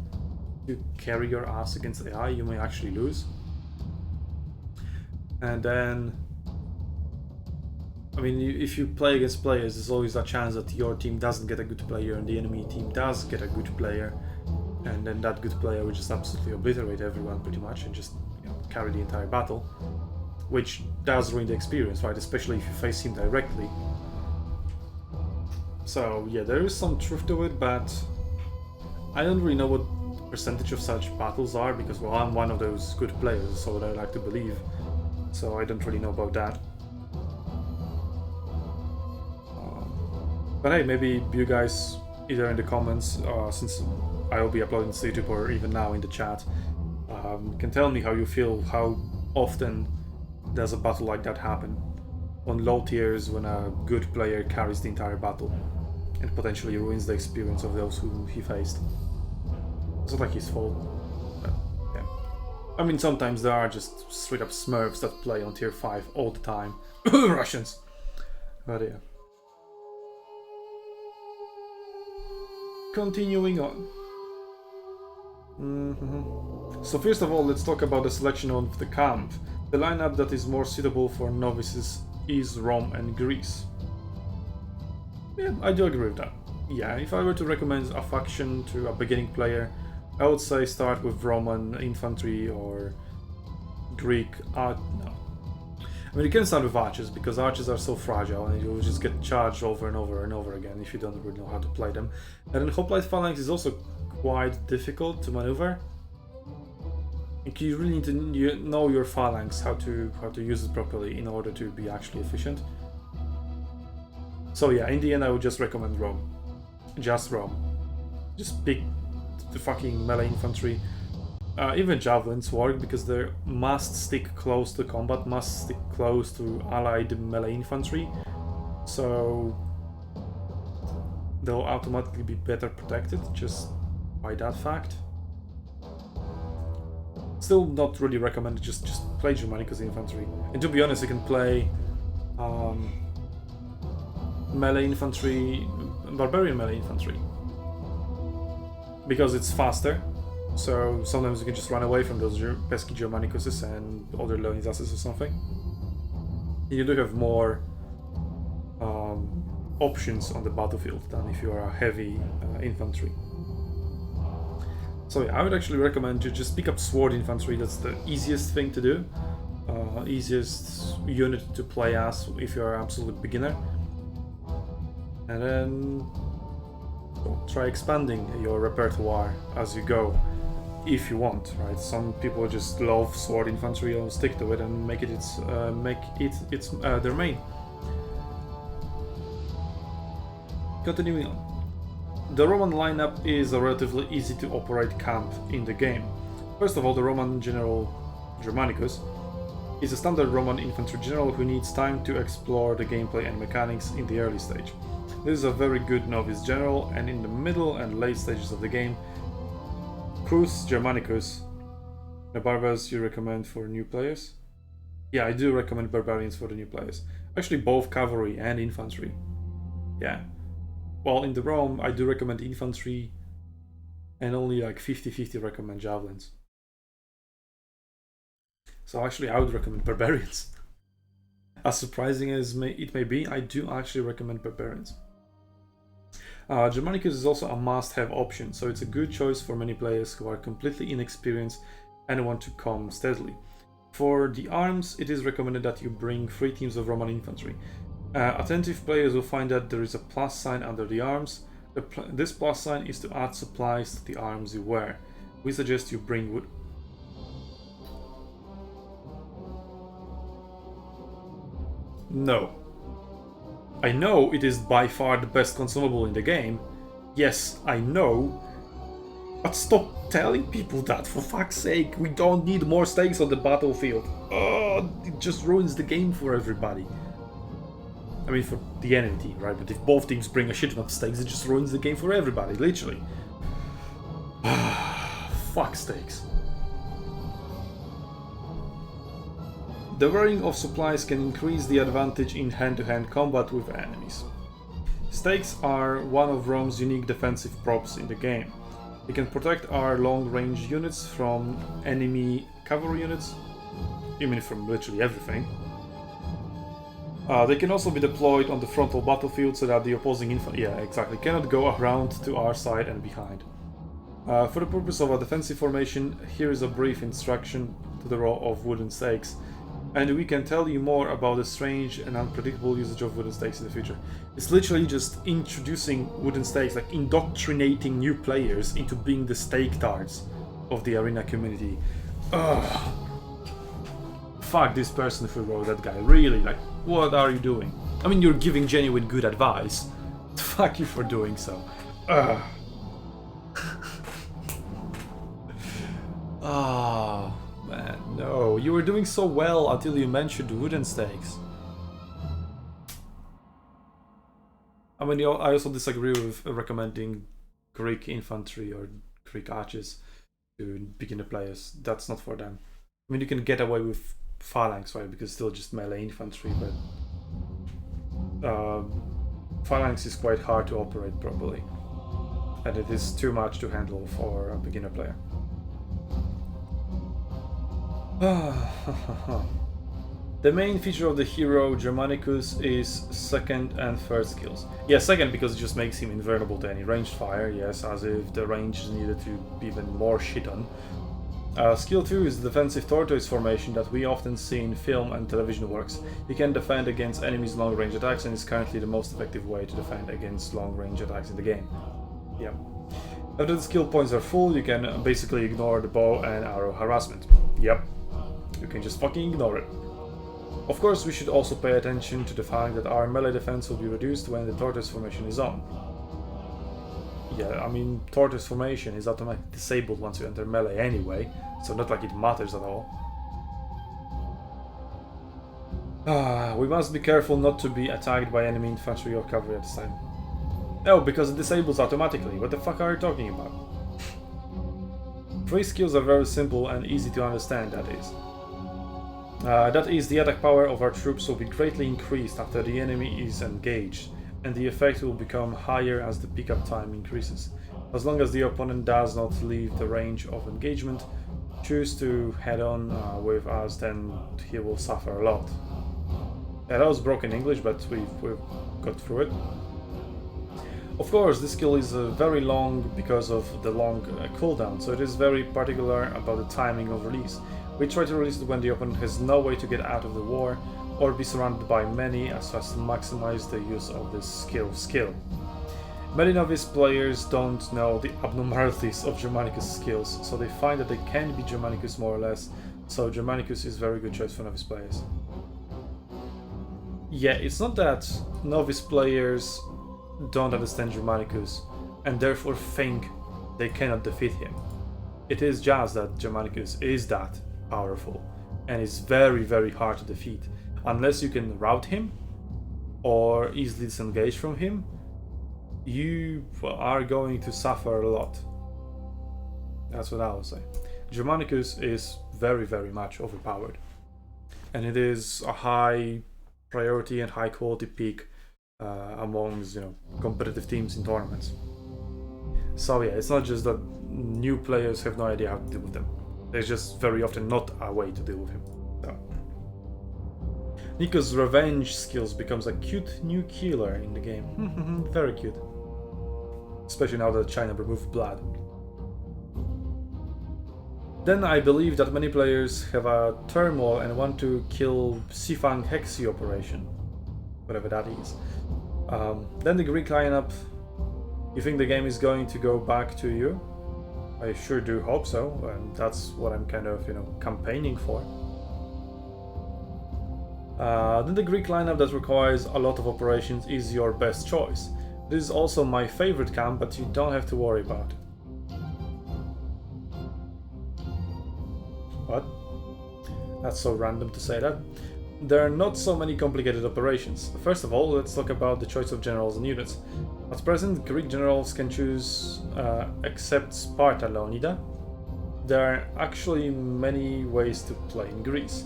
you carry your ass against AI, you may actually lose. And then, I mean, if you play against players, there's always a chance that your team doesn't get a good player and the enemy team does get a good player, and then that good player will just absolutely obliterate everyone pretty much and just, you know, carry the entire battle, which does ruin the experience, right? Especially if you face him directly. So yeah, there is some truth to it, but I don't really know what percentage of such battles are, because, well, I'm one of those good players, so what I like to believe, so I don't really know about that. But hey, maybe you guys, either in the comments, since I will be uploading to YouTube, or even now in the chat, can tell me how you feel, how often does a battle like that happen on low tiers when a good player carries the entire battle and potentially ruins the experience of those who he faced. It's not like his fault, but yeah. I mean, sometimes there are just straight up smurfs that play on tier 5 all the time. Russians. But yeah. Continuing on. So first of all, let's talk about the selection of the camp. The lineup that is more suitable for novices is Rome and Greece. Yeah, I do agree with that. Yeah, if I were to recommend a faction to a beginning player, I would say start with Roman infantry or Greek art. No. I mean, you can start with archers, because archers are so fragile and you'll just get charged over and over and over again if you don't really know how to play them. And then Hoplite Phalanx is also quite difficult to maneuver. Like, you really need to know your phalanx, how to use it properly in order to be actually efficient. So yeah, in the end I would just recommend Rome. Just Rome. Just pick the fucking melee infantry. Even javelins work, because they must stick close to combat, must stick close to allied melee infantry, so they'll automatically be better protected just by that fact. Still not really recommended, just play Germanicus infantry. And to be honest, you can play melee infantry, barbarian melee infantry, because it's faster. So sometimes you can just run away from those pesky Germanicuses and other Leonidas's or something. And you do have more options on the battlefield than if you are a heavy infantry. So yeah, I would actually recommend you just pick up sword infantry. That's the easiest thing to do, easiest unit to play as if you're an absolute beginner. And then try expanding your repertoire as you go, if you want, right? Some people just love sword infantry and stick to it and make it their main. Continuing on. The Roman lineup is a relatively easy to operate camp in the game. First of all, the Roman general Germanicus is a standard Roman infantry general who needs time to explore the gameplay and mechanics in the early stage. This is a very good novice general, and in the middle and late stages of the game, Crus Germanicus. The barbars you recommend for new players? Yeah, I do recommend barbarians for the new players. Actually, both cavalry and infantry. Yeah. Well, in the Rome, I do recommend infantry, and only like 50-50 recommend javelins. So actually, I would recommend barbarians. As surprising as it may be, I do actually recommend barbarians. Germanicus is also a must-have option, so it's a good choice for many players who are completely inexperienced and want to come steadily. For the arms, it is recommended that you bring 3 teams of Roman infantry. Attentive players will find that there is a plus sign under the arms. This plus sign is to add supplies to the arms you wear. We suggest you bring wood. No. I know it is by far the best consumable in the game. Yes, I know. But stop telling people that, for fuck's sake. We don't need more stakes on the battlefield. It just ruins the game for everybody. I mean, for the enemy team, right? But if both teams bring a shit ton of stakes, it just ruins the game for everybody, literally. Fuck stakes. The wearing of supplies can increase the advantage in hand-to-hand combat with enemies. Stakes are one of Rome's unique defensive props in the game. They can protect our long-range units from enemy cavalry units, even from literally everything. They can also be deployed on the frontal battlefield so that the opposing infantry, cannot go around to our side and behind. For the purpose of a defensive formation, here is a brief instruction to the role of wooden stakes, and we can tell you more about the strange and unpredictable usage of wooden stakes in the future. It's literally just introducing wooden stakes, like indoctrinating new players into being the stake tards of the arena community. Ugh. Fuck this person who wrote that guy, really, like, what are you doing? I mean, you're giving genuine good advice. Fuck you for doing so. Ugh. Ah, man, no. You were doing so well until you mentioned wooden stakes. I mean, I also disagree with recommending Greek infantry or Greek archers to beginner players. That's not for them. I mean, you can get away with phalanx, right? Because it's still just melee infantry, but phalanx is quite hard to operate properly, and it is too much to handle for a beginner player. The main feature of the hero Germanicus is second and third skills. Yeah, second because it just makes him invulnerable to any ranged fire, yes, as if the range needed to be even more shit on. Skill 2 is the defensive tortoise formation that we often see in film and television works. He can defend against enemies' long-range attacks and is currently the most effective way to defend against long-range attacks in the game. Yep. After the skill points are full, you can basically ignore the bow and arrow harassment. Yep. You can just fucking ignore it. Of course, we should also pay attention to the fact that our melee defense will be reduced when the tortoise formation is on. Yeah, I mean, tortoise formation is automatically disabled once you enter melee anyway, so not like it matters at all. We must be careful not to be attacked by enemy infantry or cavalry at this time. Oh, because it disables automatically. What the fuck are you talking about? 3 skills are very simple and easy to understand, that is. That is, the attack power of our troops will be greatly increased after the enemy is engaged, and the effect will become higher as the pickup time increases. As long as the opponent does not leave the range of engagement, choose to head on with us, then he will suffer a lot. Yeah, that was broken English, but we've got through it. Of course, this skill is very long because of the long cooldown, so it is very particular about the timing of release. We try to release it when the opponent has no way to get out of the war, or be surrounded by many, as as to maximize the use of this skill. Many novice players don't know the abnormalities of Germanicus skills, so they find that they can be Germanicus more or less, so Germanicus is a very good choice for novice players. Yeah, it's not that novice players don't understand Germanicus and therefore think they cannot defeat him. It is just that Germanicus is that powerful and is very, very hard to defeat. Unless you can rout him or easily disengage from him, you are going to suffer a lot. That's what I would say. Germanicus is very, very much overpowered, and it is a high priority and high quality pick amongst, competitive teams in tournaments. So yeah, it's not just that new players have no idea how to deal with them. There's just very often not a way to deal with him. So. Nico's revenge skills becomes a cute new killer in the game. Very cute. Especially now that China removed blood. Then I believe that many players have a turmoil and want to kill Sifang Hexi operation. Whatever that is. Then the Greek lineup. You think the game is going to go back to you? I sure do hope so, and that's what I'm kind of, campaigning for. Then the Greek lineup that requires a lot of operations is your best choice. This is also my favorite camp, but you don't have to worry about it. What? That's so random to say that. There are not so many complicated operations. First of all, let's talk about the choice of generals and units. At present, Greek generals can choose, except Sparta Leonida. There are actually many ways to play in Greece.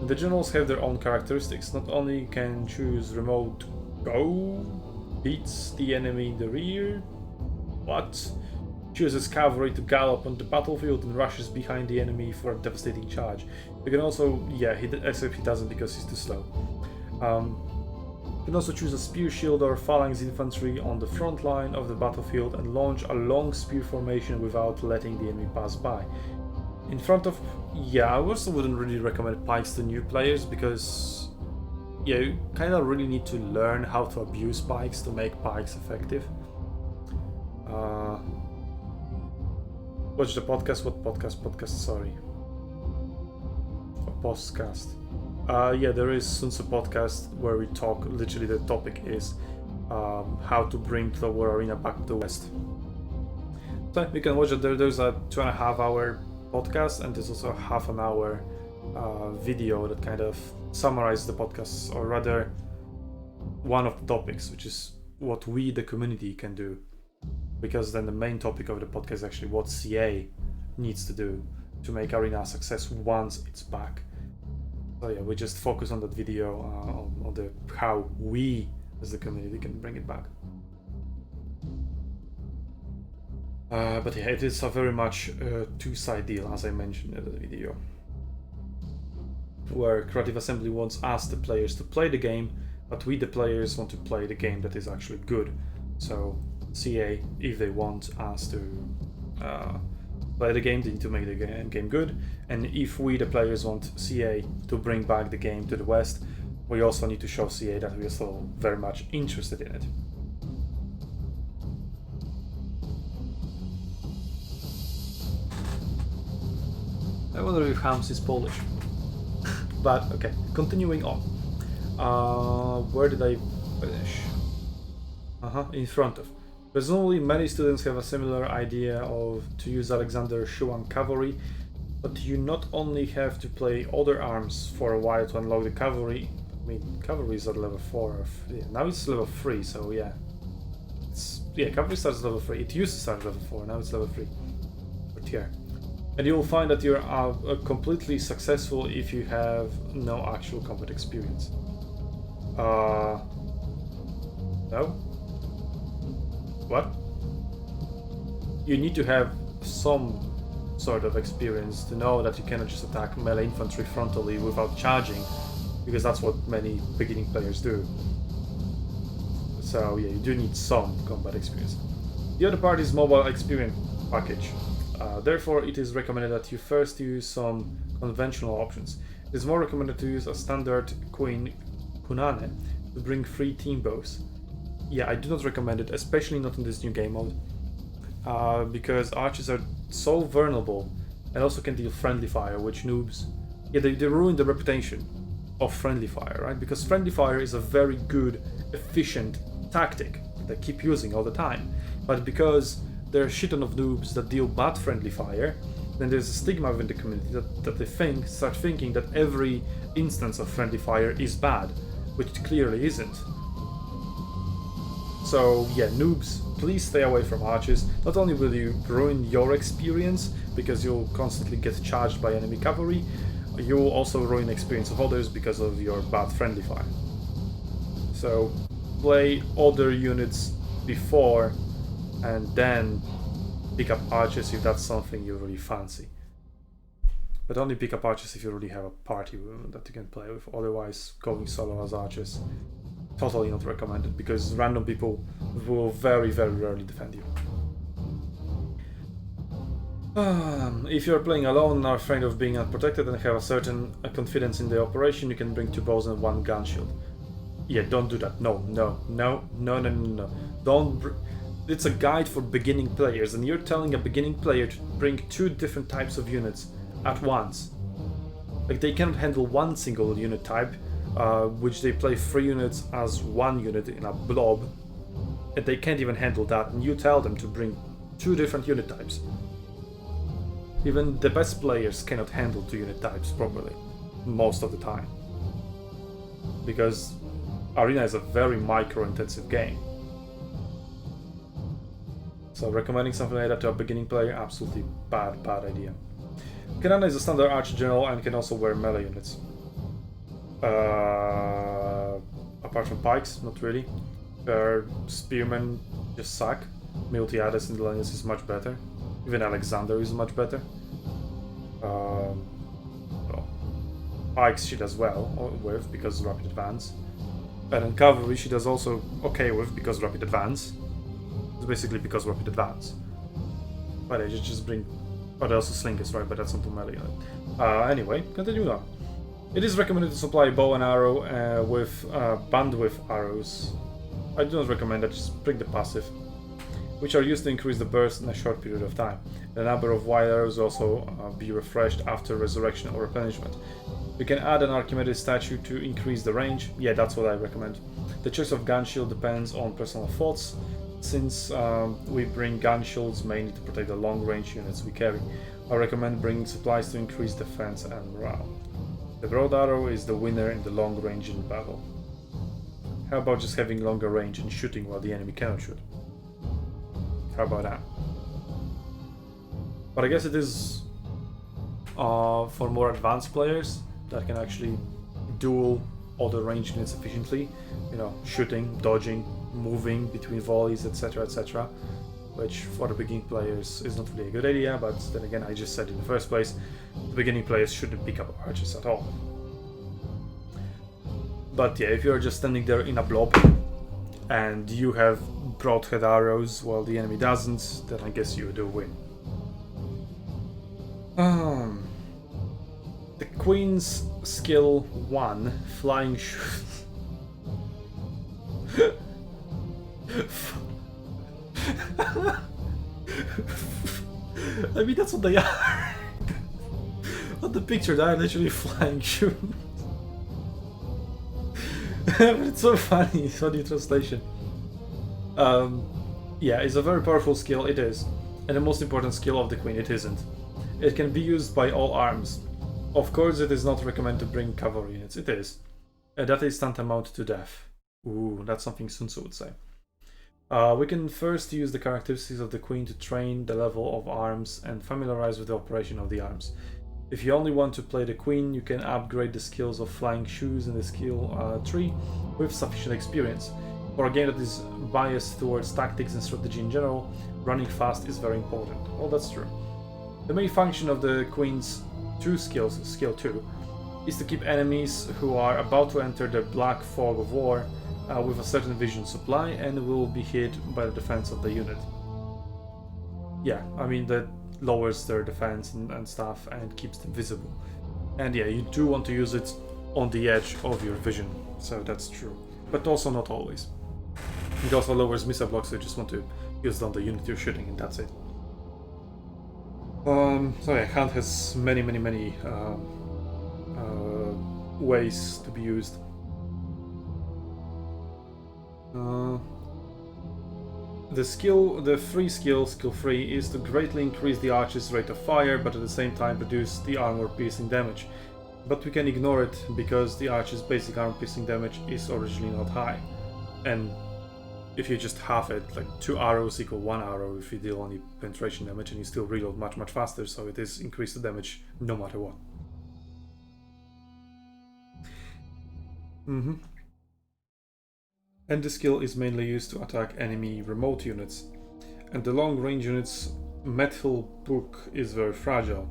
The generals have their own characteristics. Not only can choose remote go, beats the enemy in the rear. What? Chooses cavalry to gallop on the battlefield and rushes behind the enemy for a devastating charge. You can also, yeah, except he doesn't because he's too slow. You can also choose a spear shield or phalanx infantry on the front line of the battlefield and launch a long spear formation without letting the enemy pass by. In front of, yeah, I also wouldn't really recommend pikes to new players because, yeah, you kind of really need to learn how to abuse pikes to make pikes effective. Watch the podcast. What podcast? Podcast, sorry. A postcast. Yeah, there is Sun Tzu podcast where we talk, literally the topic is how to bring the war arena back to the West. So you can watch it there. There's a 2.5 hour podcast and there's also a half an hour video that kind of summarizes the podcast, or rather one of the topics, which is what we, the community, can do. Because then the main topic of the podcast is actually what CA needs to do to make Arena a success once it's back. So yeah, we just focus on that video on the how we as the community can bring it back. But yeah, it is a very much two-side deal, as I mentioned in the video, where Creative Assembly wants us, the players, to play the game, but we, the players, want to play the game that is actually good. So CA, if they want us to play the game, they need to make the game good, and if we, the players, want CA to bring back the game to the West, we also need to show CA that we are still very much interested in it. I wonder if Hams is Polish. But okay, continuing on. Where did I finish? In front of. Presumably many students have a similar idea of to use Alexander Shuan Cavalry, but you not only have to play other arms for a while to unlock the Cavalry. I mean, Cavalry is at level 4. Yeah, now it's level 3, so yeah. Cavalry starts at level 3. It used to start at level 4, now it's level 3 for tier. And you will find that you're completely successful if you have no actual combat experience. No? What? You need to have some sort of experience to know that you cannot just attack melee infantry frontally without charging, because that's what many beginning players do. So yeah, you do need some combat experience. The other part is mobile experience package. Therefore, it is recommended that you first use some conventional options. It is more recommended to use a standard Queen Kunane to bring 3 team bows. Yeah, I do not recommend it, especially not in this new game mode, because archers are so vulnerable and also can deal friendly fire, which noobs, yeah, they ruin the reputation of friendly fire, right? Because friendly fire is a very good, efficient tactic that they keep using all the time, but because there are a shit ton of noobs that deal bad friendly fire, then there's a stigma within the community that they start thinking that every instance of friendly fire is bad, which it clearly isn't. So yeah, noobs, please stay away from archers. Not only will you ruin your experience because you'll constantly get charged by enemy cavalry, you will also ruin the experience of others because of your bad friendly fire. So play other units before and then pick up archers if that's something you really fancy. But only pick up archers if you really have a party that you can play with. Otherwise, going solo as archers, totally not recommended, because random people will very, very rarely defend you. If you're playing alone and are afraid of being unprotected and have a certain confidence in the operation, you can bring 2 bows and 1 gun shield. Yeah, don't do that. No. Don't. It's a guide for beginning players, and you're telling a beginning player to bring 2 different types of units at once. Like, they cannot handle one single unit type, which they play 3 units as 1 unit in a blob, and they can't even handle that, and you tell them to bring 2 different unit types. Even the best players cannot handle 2 unit types properly, most of the time. Because Arena is a very micro-intensive game. So recommending something like that to a beginning player, absolutely bad idea. Kanana is a standard archer general and can also wear melee units. Apart from pikes, not really. Their spearmen just suck. Miltiades in the Linus is much better. Even Alexander is much better. Well, Pikes she does well with because rapid advance. And then Cavalry she does also okay with because rapid advance. It's basically because rapid advance. But I just bring... Oh, they also Slingers, right? But that's not too melee. Anyway, continue on. It is recommended to supply bow and arrow with bandwidth arrows. I do not recommend that, just bring the passive, which are used to increase the burst in a short period of time. The number of wild arrows will also be refreshed after resurrection or replenishment. You can add an Archimedes statue to increase the range. Yeah, that's what I recommend. The choice of gun shield depends on personal thoughts, since we bring gun shields mainly to protect the long range units we carry. I recommend bringing supplies to increase defense and morale. The broad arrow is the winner in the long range in battle. How about just having longer range and shooting while the enemy cannot shoot? How about that? But I guess it is for more advanced players that can actually duel all the range units efficiently. You know, shooting, dodging, moving between volleys, etc, etc. Which for the beginning players is not really a good idea, but then again I just said in the first place, the beginning players shouldn't pick up archers at all. But yeah, if you're just standing there in a blob and you have broadhead arrows while the enemy doesn't, then I guess you do win. The Queen's skill 1, Flying Shoes. I mean, that's what they are. On the picture, they are literally flying shoes. But it's so funny, funny translation. Yeah, it's a very powerful skill, it is. And the most important skill of the Queen, it isn't. It can be used by all arms. Of course, it is not recommended to bring cavalry units, it is. That is tantamount to death. Ooh, that's something Sun Tzu would say. We can first use the characteristics of the Queen to train the level of arms and familiarize with the operation of the arms. If you only want to play the Queen, you can upgrade the skills of Flying Shoes in the skill tree with sufficient experience. For a game that is biased towards tactics and strategy in general, running fast is very important. Well, that's true. The main function of the Queen's two skills, skill 2, is to keep enemies who are about to enter the black fog of war with a certain vision supply and will be hit by the defense of the unit. Yeah, I mean that lowers their defense and stuff and keeps them visible. And yeah, you do want to use it on the edge of your vision, so that's true. But also not always. It also lowers missile blocks, so you just want to use it on the unit you're shooting and that's it. So yeah, Hunt has many ways to be used. The free skill 3, is to greatly increase the archer's rate of fire, but at the same time reduce the armor piercing damage. But we can ignore it because the archer's basic armor piercing damage is originally not high. And if you just half it, like 2 arrows equal 1 arrow if you deal only penetration damage, and you still reload much faster, so it is increased the damage no matter what. And the skill is mainly used to attack enemy remote units. And the long range units' metal book is very fragile.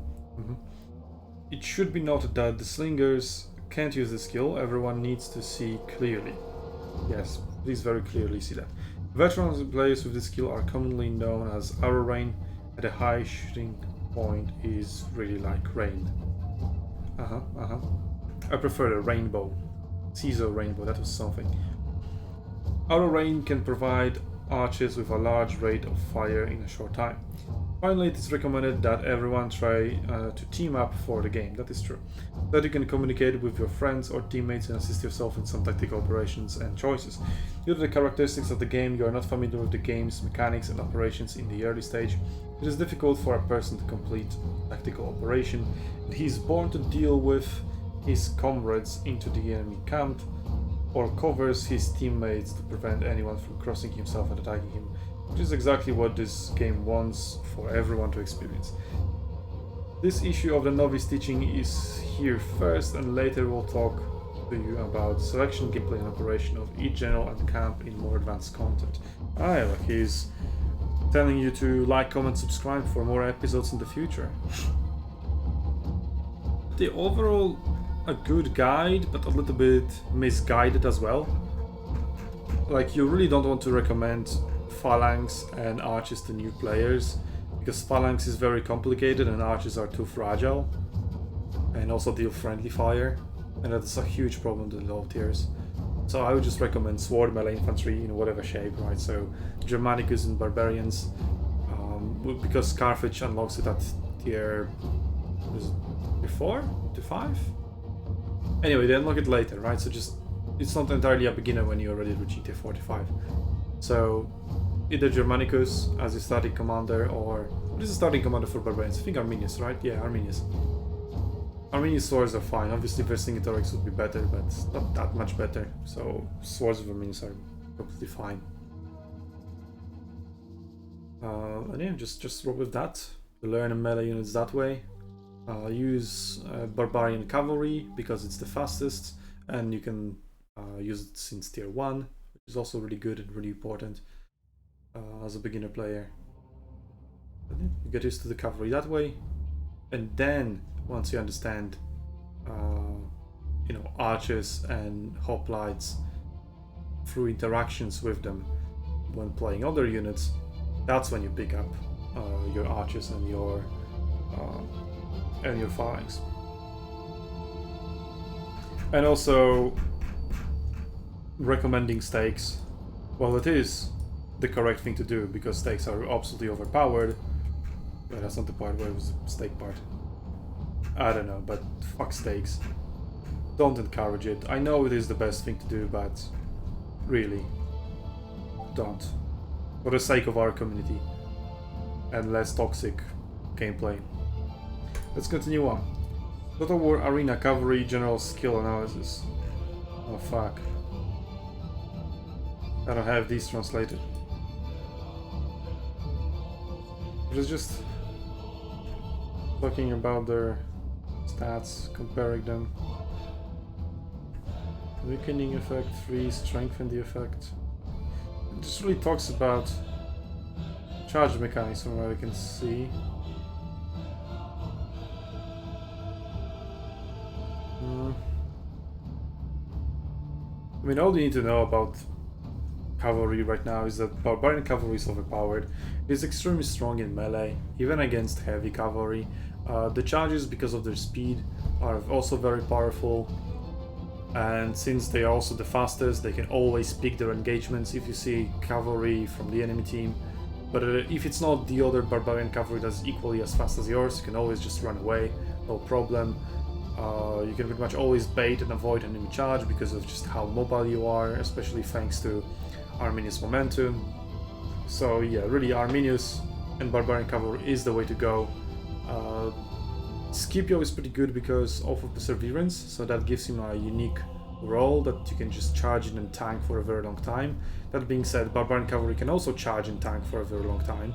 It should be noted that the slingers can't use the skill, everyone needs to see clearly. Yes, please very clearly see that. Veteran players with this skill are commonly known as arrow rain, and a high shooting point is really like rain. I prefer the rainbow. Caesar rainbow, that was something. Arrow rain can provide archers with a large rate of fire in a short time. Finally, it is recommended that everyone try to team up for the game, that is true. So that you can communicate with your friends or teammates and assist yourself in some tactical operations and choices. Due to the characteristics of the game, you are not familiar with the game's mechanics and operations in the early stage. It is difficult for a person to complete a tactical operation, and he is born to deal with his comrades into the enemy camp, or covers his teammates to prevent anyone from crossing himself and attacking him, which is exactly what this game wants for everyone to experience. This issue of the novice teaching is here first, and later we'll talk to you about selection, gameplay, and operation of each general and camp in more advanced content. Like he's telling you to like, comment, subscribe for more episodes in the future. The overall a good guide, but a little bit misguided as well. Like, you really don't want to recommend Phalanx and Arches to new players, because Phalanx is very complicated and Arches are too fragile and also deal friendly fire, and that's a huge problem to the low tiers. So I would just recommend sword melee infantry in whatever shape, right? So Germanicus and Barbarians, because Carthage unlocks it at tier 4 to 5? Anyway, they unlock it later, right? So just, it's not entirely a beginner when you're already reaching tier 45. So either Germanicus as a starting commander, or what is the starting commander for Barbarians? I think Arminius, right? Yeah, Arminius. Arminius swords are fine. Obviously Vercingetorix would be better, but not that much better. So swords of Arminius are completely fine. And yeah, just roll with that. Learn melee units that way. Use Barbarian Cavalry because it's the fastest, and you can use it since tier 1, which is also really good and really important as a beginner player. You get used to the cavalry that way, and then once you understand you know, archers and hoplites through interactions with them when playing other units, that's when you pick up your archers and your phalanx. And also recommending stakes, well, it is the correct thing to do because stakes are absolutely overpowered. But that's not the part where it was the stake part. I don't know, but fuck stakes. Don't encourage it. I know it is the best thing to do, but really, don't. For the sake of our community and less toxic gameplay. Let's continue on. Total War Arena Cavalry General Skill Analysis. Oh fuck. I don't have these translated. It's just talking about their stats, comparing them. Weakening effect 3, strengthen the effect. It just really talks about charge mechanics from what I can see. I mean, all you need to know about cavalry right now is that Barbarian Cavalry is overpowered. It is extremely strong in melee, even against heavy cavalry. The charges, because of their speed, are also very powerful. And since they are also the fastest, they can always pick their engagements if you see cavalry from the enemy team. But if it's not the other Barbarian Cavalry that's equally as fast as yours, you can always just run away, no problem. You can pretty much always bait and avoid enemy charge because of just how mobile you are, especially thanks to Arminius momentum. So yeah, really Arminius and Barbarian Cavalry is the way to go. Scipio is pretty good because of Perseverance, so that gives him a unique role that you can just charge in and tank for a very long time. That being said, Barbarian Cavalry can also charge and tank for a very long time,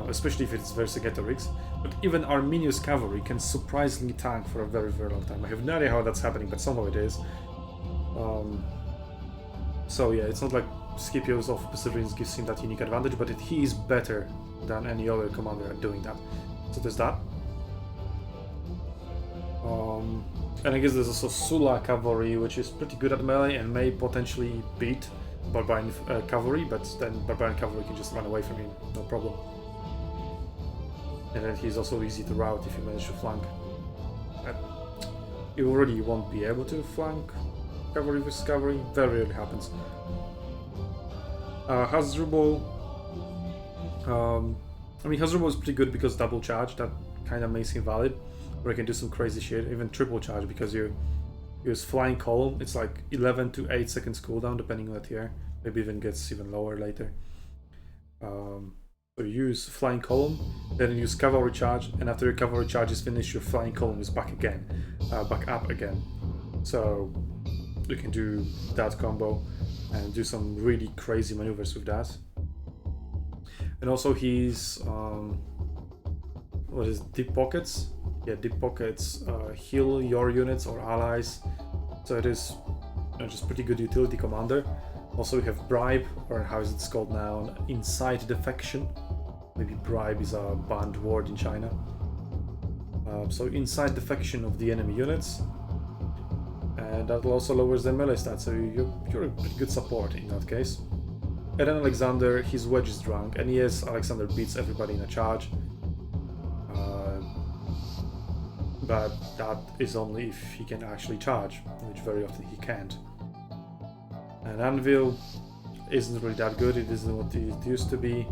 especially if it's Vercingetorix. But even Arminius Cavalry can surprisingly tank for a very, very long time. I have no idea how that's happening, but somehow it is. So yeah, it's not like Scipio's of Perseverance gives him that unique advantage, but he is better than any other commander at doing that. So there's that. And I guess there's also Sula Cavalry, which is pretty good at melee and may potentially beat Barbarian Cavalry, but then Barbarian Cavalry can just run away from him, no problem. And then he's also easy to rout if you manage to flank. You already won't be able to flank Cavalry versus Cavalry, very rarely happens. Hasdrubal. I mean, Hasdrubal is pretty good because double charge, that kind of makes him valid. Where you can do some crazy shit, even triple charge, because you use Flying Column. It's like 11 to 8 seconds cooldown, depending on the tier. Maybe even gets even lower later. So you use Flying Column, then you use Cavalry Charge, and after your Cavalry Charge is finished, your Flying Column is back again, back up again. So you can do that combo and do some really crazy maneuvers with that. And also he's what is it, Deep Pockets? Yeah, Deep Pockets heal your units or allies So it is just pretty good utility commander. Also we have Bribe, or how is it called now? Inside Defection. Maybe Bribe is a banned word in China. So inside defection of the enemy units. And that also lowers their melee stats, so you're a pretty good support in that case. And then Alexander, his wedge is drunk, and yes, Alexander beats everybody in a charge. But that is only if he can actually charge, which very often he can't. And Anvil isn't really that good, it isn't what it used to be.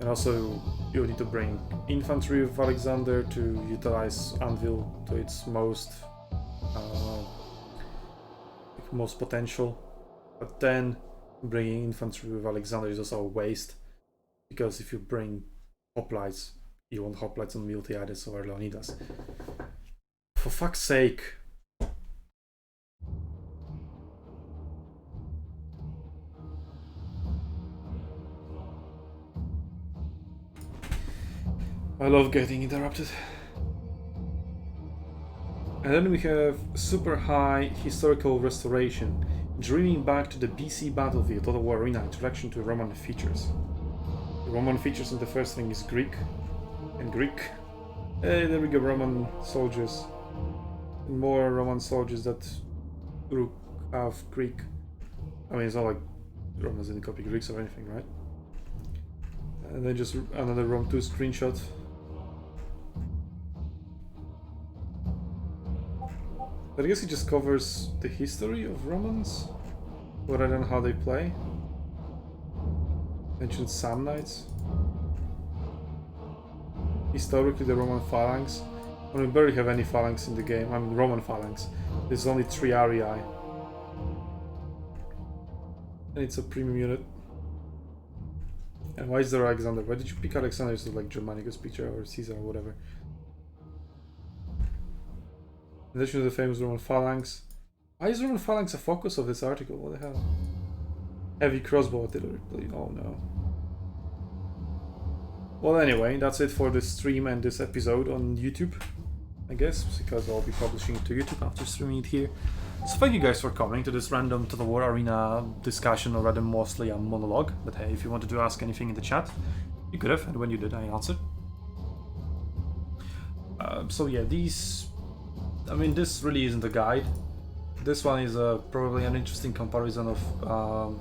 And also you need to bring infantry with Alexander to utilize Anvil to its most potential. But then bringing infantry with Alexander is also a waste, because if you bring hoplites, you want hoplites on Miltiades or Leonidas. For fuck's sake. I love getting interrupted. And then we have super high historical restoration, dreaming back to the BC battlefield, Total War Arena, introduction to Roman features. The Roman features in the first thing is Greek and Greek. Hey, there we go, Roman soldiers. And more Roman soldiers that have Greek. I mean, it's not like Romans didn't copy Greeks or anything, right? And then just another Rome 2 screenshot. But I guess it just covers the history of Romans, rather than how they play. Ancient Samnites. Historically, the Roman phalanx. I mean, we barely have any phalanx in the game. I mean, Roman phalanx. There's only 3 arii. And it's a premium unit. And why is there Alexander? Why did you pick Alexander? Is it like Germanicus picture or Caesar or whatever? In addition to the famous Roman phalanx. Why is Roman phalanx a focus of this article? What the hell? Heavy crossbow artillery. Oh no. Well, anyway, that's it for this stream and this episode on YouTube, I guess, because I'll be publishing it to YouTube after streaming it here. So thank you guys for coming to this random Total War Arena discussion, or rather mostly a monologue. But hey, if you wanted to ask anything in the chat, you could have, and when you did, I answered. So yeah, these... I mean, this really isn't a guide. This one is probably an interesting comparison of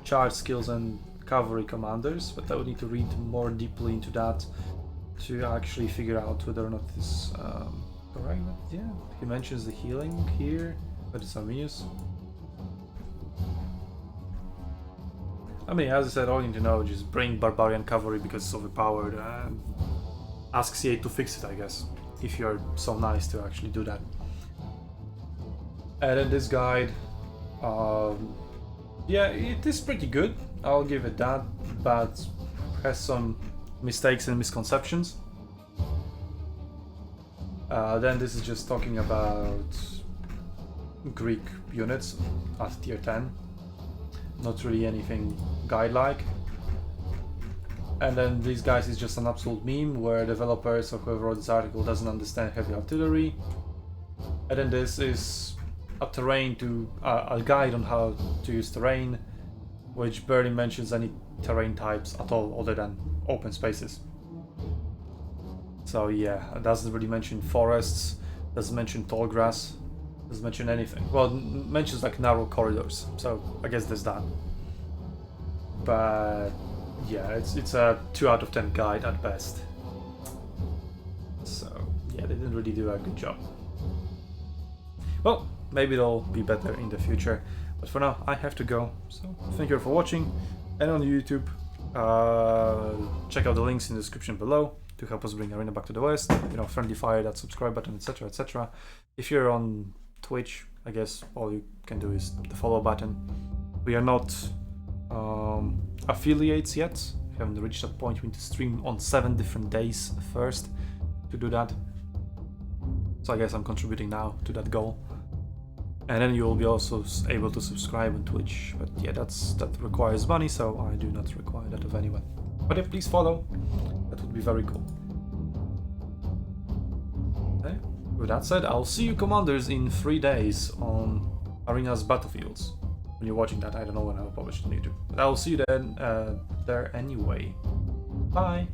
charge skills and cavalry commanders, but I would need to read more deeply into that to actually figure out whether or not this correct. Yeah, he mentions the healing here, but it's Arminius. I mean, as I said, all you need to know is just bring barbarian cavalry because it's overpowered, and ask C8 to fix it, I guess, if you're so nice to actually do that. And then this guide, yeah, it is pretty good, I'll give it that, but has some mistakes and misconceptions. Then this is just talking about Greek units at tier 10, not really anything guide-like. And then these guys is just an absolute meme where developers or whoever wrote this article doesn't understand heavy artillery. And then this is a terrain a guide on how to use terrain, which barely mentions any terrain types at all other than open spaces. So yeah, it doesn't really mention forests, doesn't mention tall grass, doesn't mention anything. Well, it mentions like narrow corridors, so I guess there's that. But yeah, it's a 2 out of 10 guide at best. So yeah, they didn't really do a good job. Well, maybe it'll be better in the future. But for now, I have to go. So thank you for watching. And on YouTube, check out the links in the description below to help us bring Arena back to the West. You know, friendly fire, that subscribe button, etc., etc. If you're on Twitch, I guess all you can do is the follow button. We are not affiliates yet. We haven't reached that point. We need to stream on 7 different days first to do that. So I guess I'm contributing now to that goal. And then you will be also able to subscribe on Twitch. But yeah, that requires money, so I do not require that of anyone. But yeah, please follow. That would be very cool. Okay. With that said, I'll see you commanders in 3 days on arenas battlefields. When you're watching that, I don't know when I will publish it on YouTube. But I will see you then there anyway. Bye!